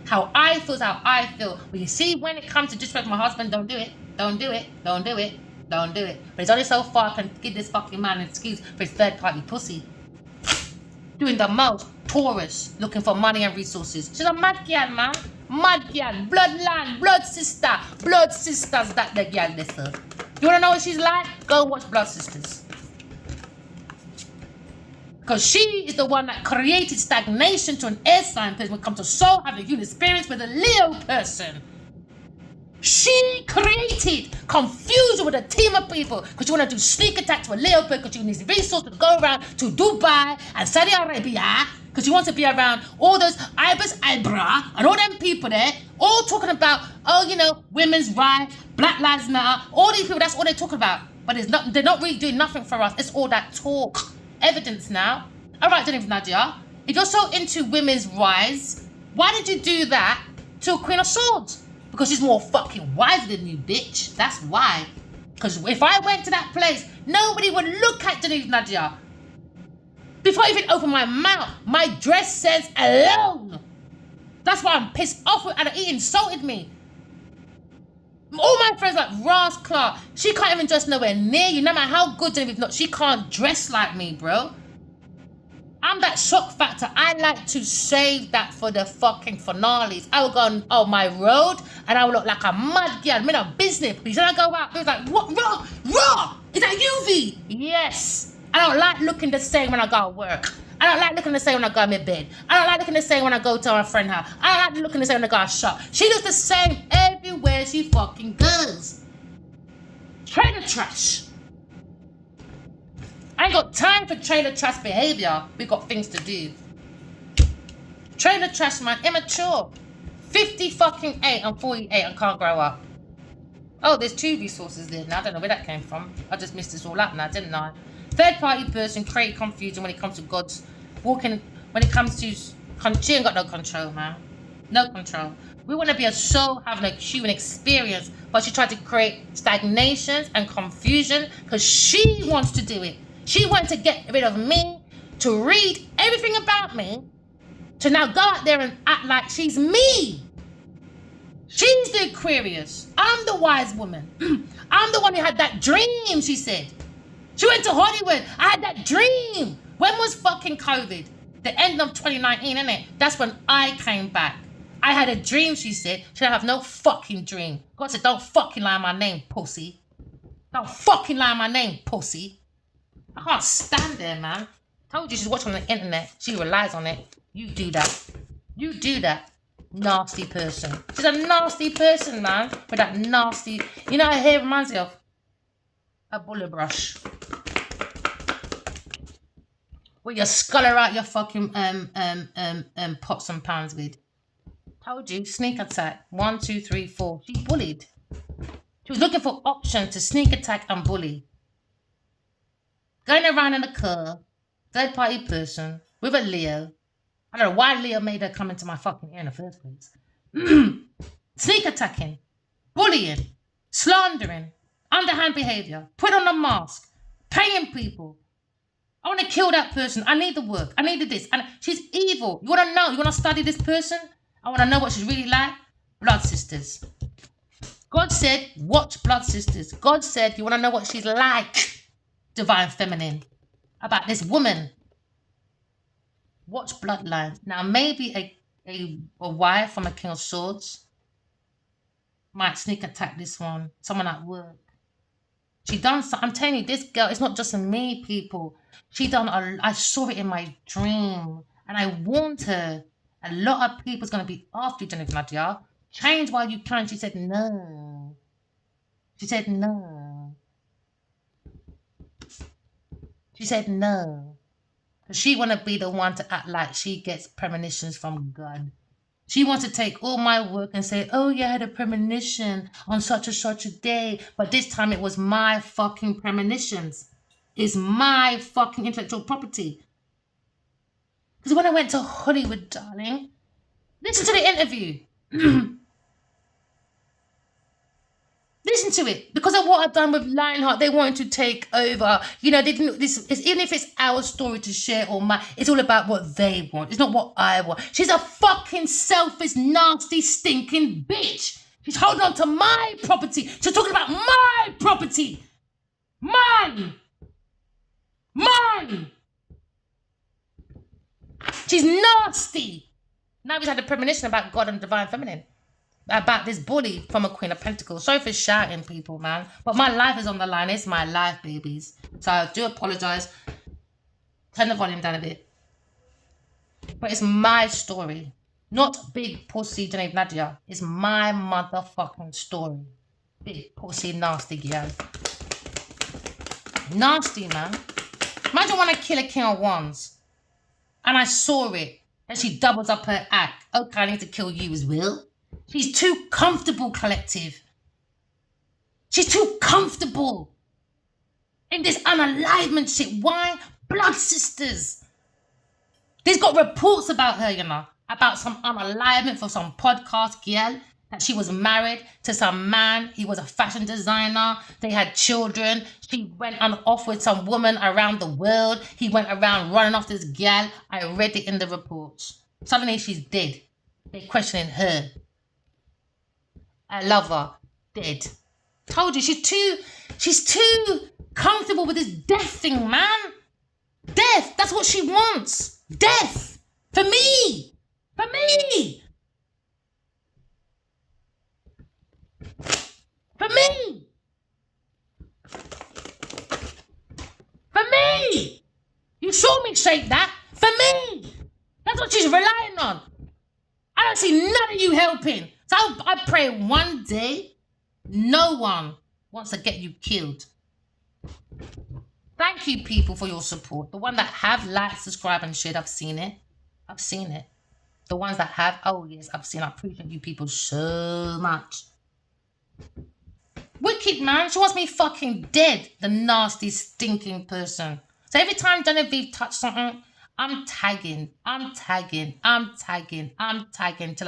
How I feel is how I feel. But you see, when it comes to disrespect my husband, don't do it. Don't do it. Don't do it. Don't do it. But it's only so far I can give this fucking man an excuse for his third party pussy. Doing the most. Taurus. Looking for money and resources. She's a mad girl, man. Mad girl. Bloodline. Blood sister. Blood sisters that the girl listen. You want to know what she's like? Go watch Blood Sisters. Because she is the one that created stagnation to an air sign person when it comes to soul, having a human experience with a Leo person. She created confusion with a team of people because you want to do sneak attack to a Leo person because you need resources to go around to Dubai and Saudi Arabia because you want to be around all those Ibis Ibra and all them people there, all talking about, oh, you know, women's rights, Black Lives Matter, all these people, that's all they're talking about. But they're not really doing nothing for us. It's all that talk. Evidence now. Alright, Geneiveve Ninaji, if you're so into women's rights, why did you do that to a Queen of Swords? Because she's more fucking wiser than you, bitch. That's why. Because if I went to that place, nobody would look at Geneiveve Ninaji. Before I even open my mouth, my dress sense alone. That's why I'm pissed off with and he insulted me. All my friends like Ross Clark, she can't even dress nowhere near you. No matter how good Geneiveve not, she can't dress like me, bro. I'm that shock factor. I like to save that for the fucking finales. I will go on my road and I will look like a mad girl. I'm in a business. Then I go out, it was like, what? Raw? Is that you, V? Yes. I don't like looking the same when I go to work. I don't like looking the same when I go to my bed. I don't like looking the same when I go to my friend's house. I don't like looking the same when I go to shop. She looks the same everywhere she fucking goes. Trailer trash. I ain't got time for trailer trash behavior. We got things to do. Trailer trash, man, immature. 50 fucking 8 and 48 and can't grow up. Oh, there's 2 resources there now. I don't know where that came from. I just missed this all up now, didn't I? Third party person create confusion when it comes to God's walking. When it comes to she ain't got no control, man. No control. We want to be a soul having a human experience, but she tried to create stagnations and confusion because she wants to do it. She wants to get rid of me, to read everything about me, to now go out there and act like she's me. She's the Aquarius. I'm the wise woman. I'm the one who had that dream, she said. She went to Hollywood. I had that dream. When was fucking COVID? The end of 2019, innit? That's when I came back. I had a dream, she said. She don't have no fucking dream. God said, don't fucking lie on my name, pussy. Don't fucking lie on my name, pussy. I can't stand there, man. Told you she's watching on the internet. She relies on it. You do that. You do that. Nasty person. She's a nasty person, man. With that nasty... You know what her hair reminds me of? A bullet brush. Where you sculler out your fucking pots and pans with. Told you, sneak attack. 1, 2, 3, 4. She bullied. She was looking for options to sneak attack and bully. Going around in a car, third party person, with a Leo. I don't know why Leo made her come into my fucking ear in the first place. Sneak attacking, bullying, slandering, underhand behavior, put on a mask, paying people. I want to kill that person. I need the work. I need this. And she's evil. You want to know? You want to study this person? I want to know what she's really like. Blood sisters. God said, watch Blood Sisters. God said, you want to know what she's like? Divine Feminine. About this woman. Watch Bloodlines. Now, maybe a wife from a King of Swords might sneak attack this one. Someone at work. She done something. I'm telling you, this girl, it's not just me, people. She done, I saw it in my dream. And I warned her. A lot of people's going to be after you, Geneiveve Ninaji. Change while you can. She said, no. She said, no. She said, no. Because she want to be the one to act like she gets premonitions from God. She wants to take all my work and say, oh, yeah, I had a premonition on such a day. But this time it was my fucking premonitions. It's my fucking intellectual property. Because when I went to Hollywood, darling, listen to the interview. Listen to it. Because of what I've done with Lionheart, they wanted to take over. You know, they didn't. Even if it's our story to share or mine, it's all about what they want. It's not what I want. She's a fucking selfish, nasty, stinking bitch. She's holding on to my property. She's talking about my property. Mine. She's nasty. Now we've had a premonition about God and Divine Feminine. About this bully from a Queen of Pentacles. Sorry for shouting, people, man. But my life is on the line. It's my life, babies. So I do apologise. Turn the volume down a bit. But it's my story. Not big pussy Geneiveve Ninaji. It's my motherfucking story. Big pussy nasty girl. Nasty, man. Imagine when I kill a King of Wands. And I saw it. And she doubles up her act. Okay, I need to kill you as well. She's too comfortable, collective. She's too comfortable in this unalignment shit. Why? Blood sisters. There's got reports about her, you know, about some unalignment for some podcast girl. that she was married to some man. He was a fashion designer. They had children. She went on off with some woman around the world. He went around running off this gal. I read it in the reports. Suddenly she's dead. They're questioning her. I love her. Dead. Told you, she's too comfortable with this death thing, man. Death. That's what she wants. Death. For me. For me. For me. For me. You saw me shake that. For me. That's what she's relying on. I don't see none of you helping. So I pray one day no one wants to get you killed. Thank you, people, for your support. The one that have liked, subscribe, and shared, I've seen it. I've seen it. The ones that have, oh yes, I've seen. I appreciate you people so much. Wicked, man. She wants me fucking dead. The nasty, stinking person. So every time Geneiveve touch something, I'm tagging till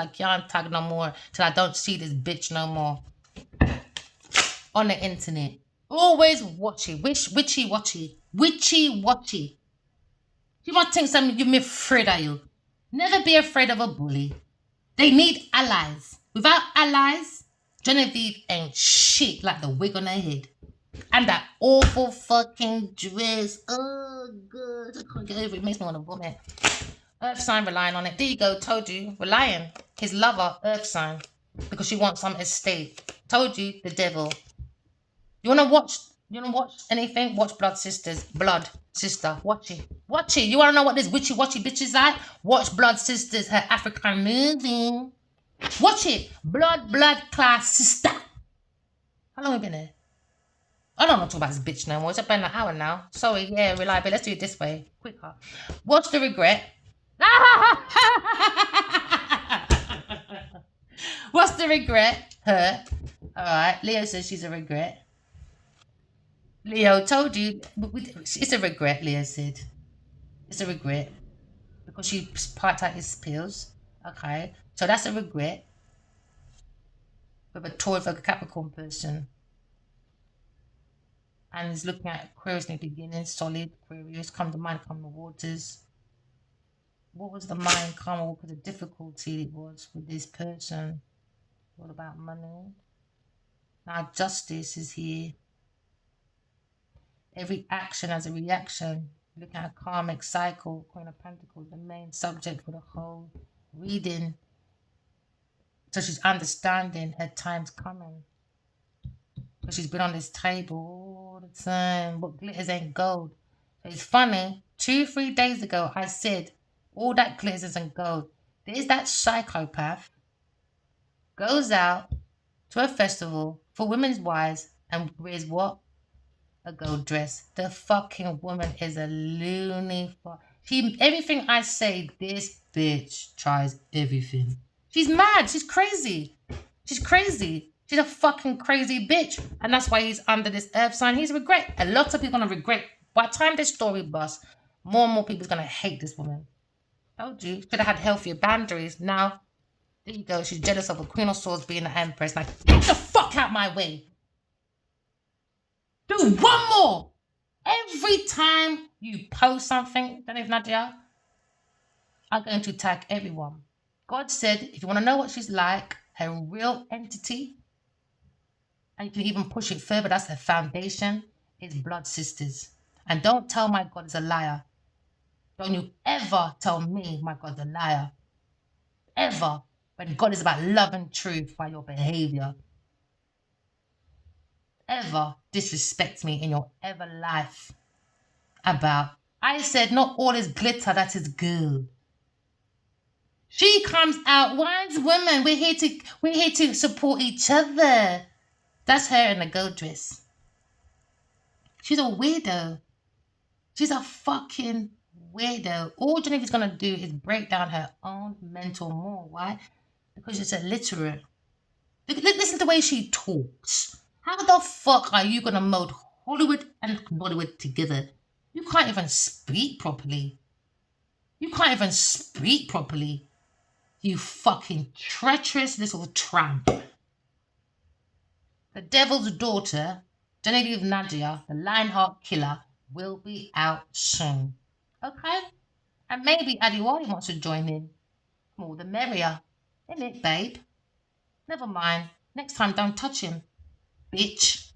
I can't tag no more, till I don't see this bitch no more on the internet. Always watchy, witchy-watchy. You want to think something, you me afraid of you. Never be afraid of a bully. They need allies. Without allies, Geneiveve ain't shit like the wig on her head. And that awful fucking dress. Oh, God. I can't get over it. It makes me want to vomit. Earth sign relying on it. There you go. Told you. Relying. His lover, earth sign. Because she wants some estate. Told you. The devil. You want to watch anything? Watch Blood Sisters. Blood Sister. Watch it. You want to know what this witchy-watchy bitch is like? Watch Blood Sisters. Her African movie. Watch it. Blood class sister. How long have we been here? I don't want to talk about this bitch no more. It's been an hour now. Sorry, yeah, reliable. Let's do it this way. Quicker. What's the regret? What's the regret? Her. Alright. Leo says she's a regret. Leo told you. It's a regret, Leo said. It's a regret. Because she part out his pills. Okay. So that's a regret. With a Taurus, like a Capricorn person. And he's looking at Aquarius in the beginning, solid Aquarius, come to mind, come the waters. What was the mind, karma? What was the difficulty it was with this person? What about money? Now justice is here. Every action has a reaction. Looking at a karmic cycle, Queen of Pentacles, the main subject for the whole reading. So she's understanding her time's coming. But she's been on this table all the time. But glitters ain't gold. So it's funny. 2-3 days ago, I said, all that glitters isn't gold. There's that psychopath goes out to a festival for women's wives and wears what? A gold dress. The fucking woman is a loony fuck. Everything I say, this bitch tries everything. She's mad. She's crazy. She's a fucking crazy bitch. And that's why he's under this earth sign. He's regret. A lot of people are going to regret. By the time this story busts, more and more people are going to hate this woman. Told you. Should have had healthier boundaries. Now, there you go. She's jealous of a Queen of Swords being the Empress. Like, get the fuck out my way. Do one more. Every time you post something, Geneiveve Ninaji, I'm going to tag everyone. God said, if you want to know what she's like, her real entity, and you can even push it further, that's her foundation, is Blood Sisters. And don't tell my God is a liar. Don't you ever tell me my God's a liar. Ever. When God is about love and truth by your behavior. Ever disrespect me in your ever life about. I said not all is glitter that is good. She comes out, wise women, we're here to support each other. That's her in a gold dress. She's a weirdo. She's a fucking weirdo. All Geneiveve's gonna do is break down her own mental more. Why? Because she's illiterate. Listen to the way she talks. How the fuck are you gonna mold Hollywood and Bollywood together? You can't even speak properly. You fucking treacherous little tramp. The Devil's Daughter, Geneiveve Ninaji, the Lionheart Killer, will be out soon. Okay? And maybe Adiwali wants to join in. More the merrier. Isn't it, babe? Never mind. Next time, don't touch him, bitch.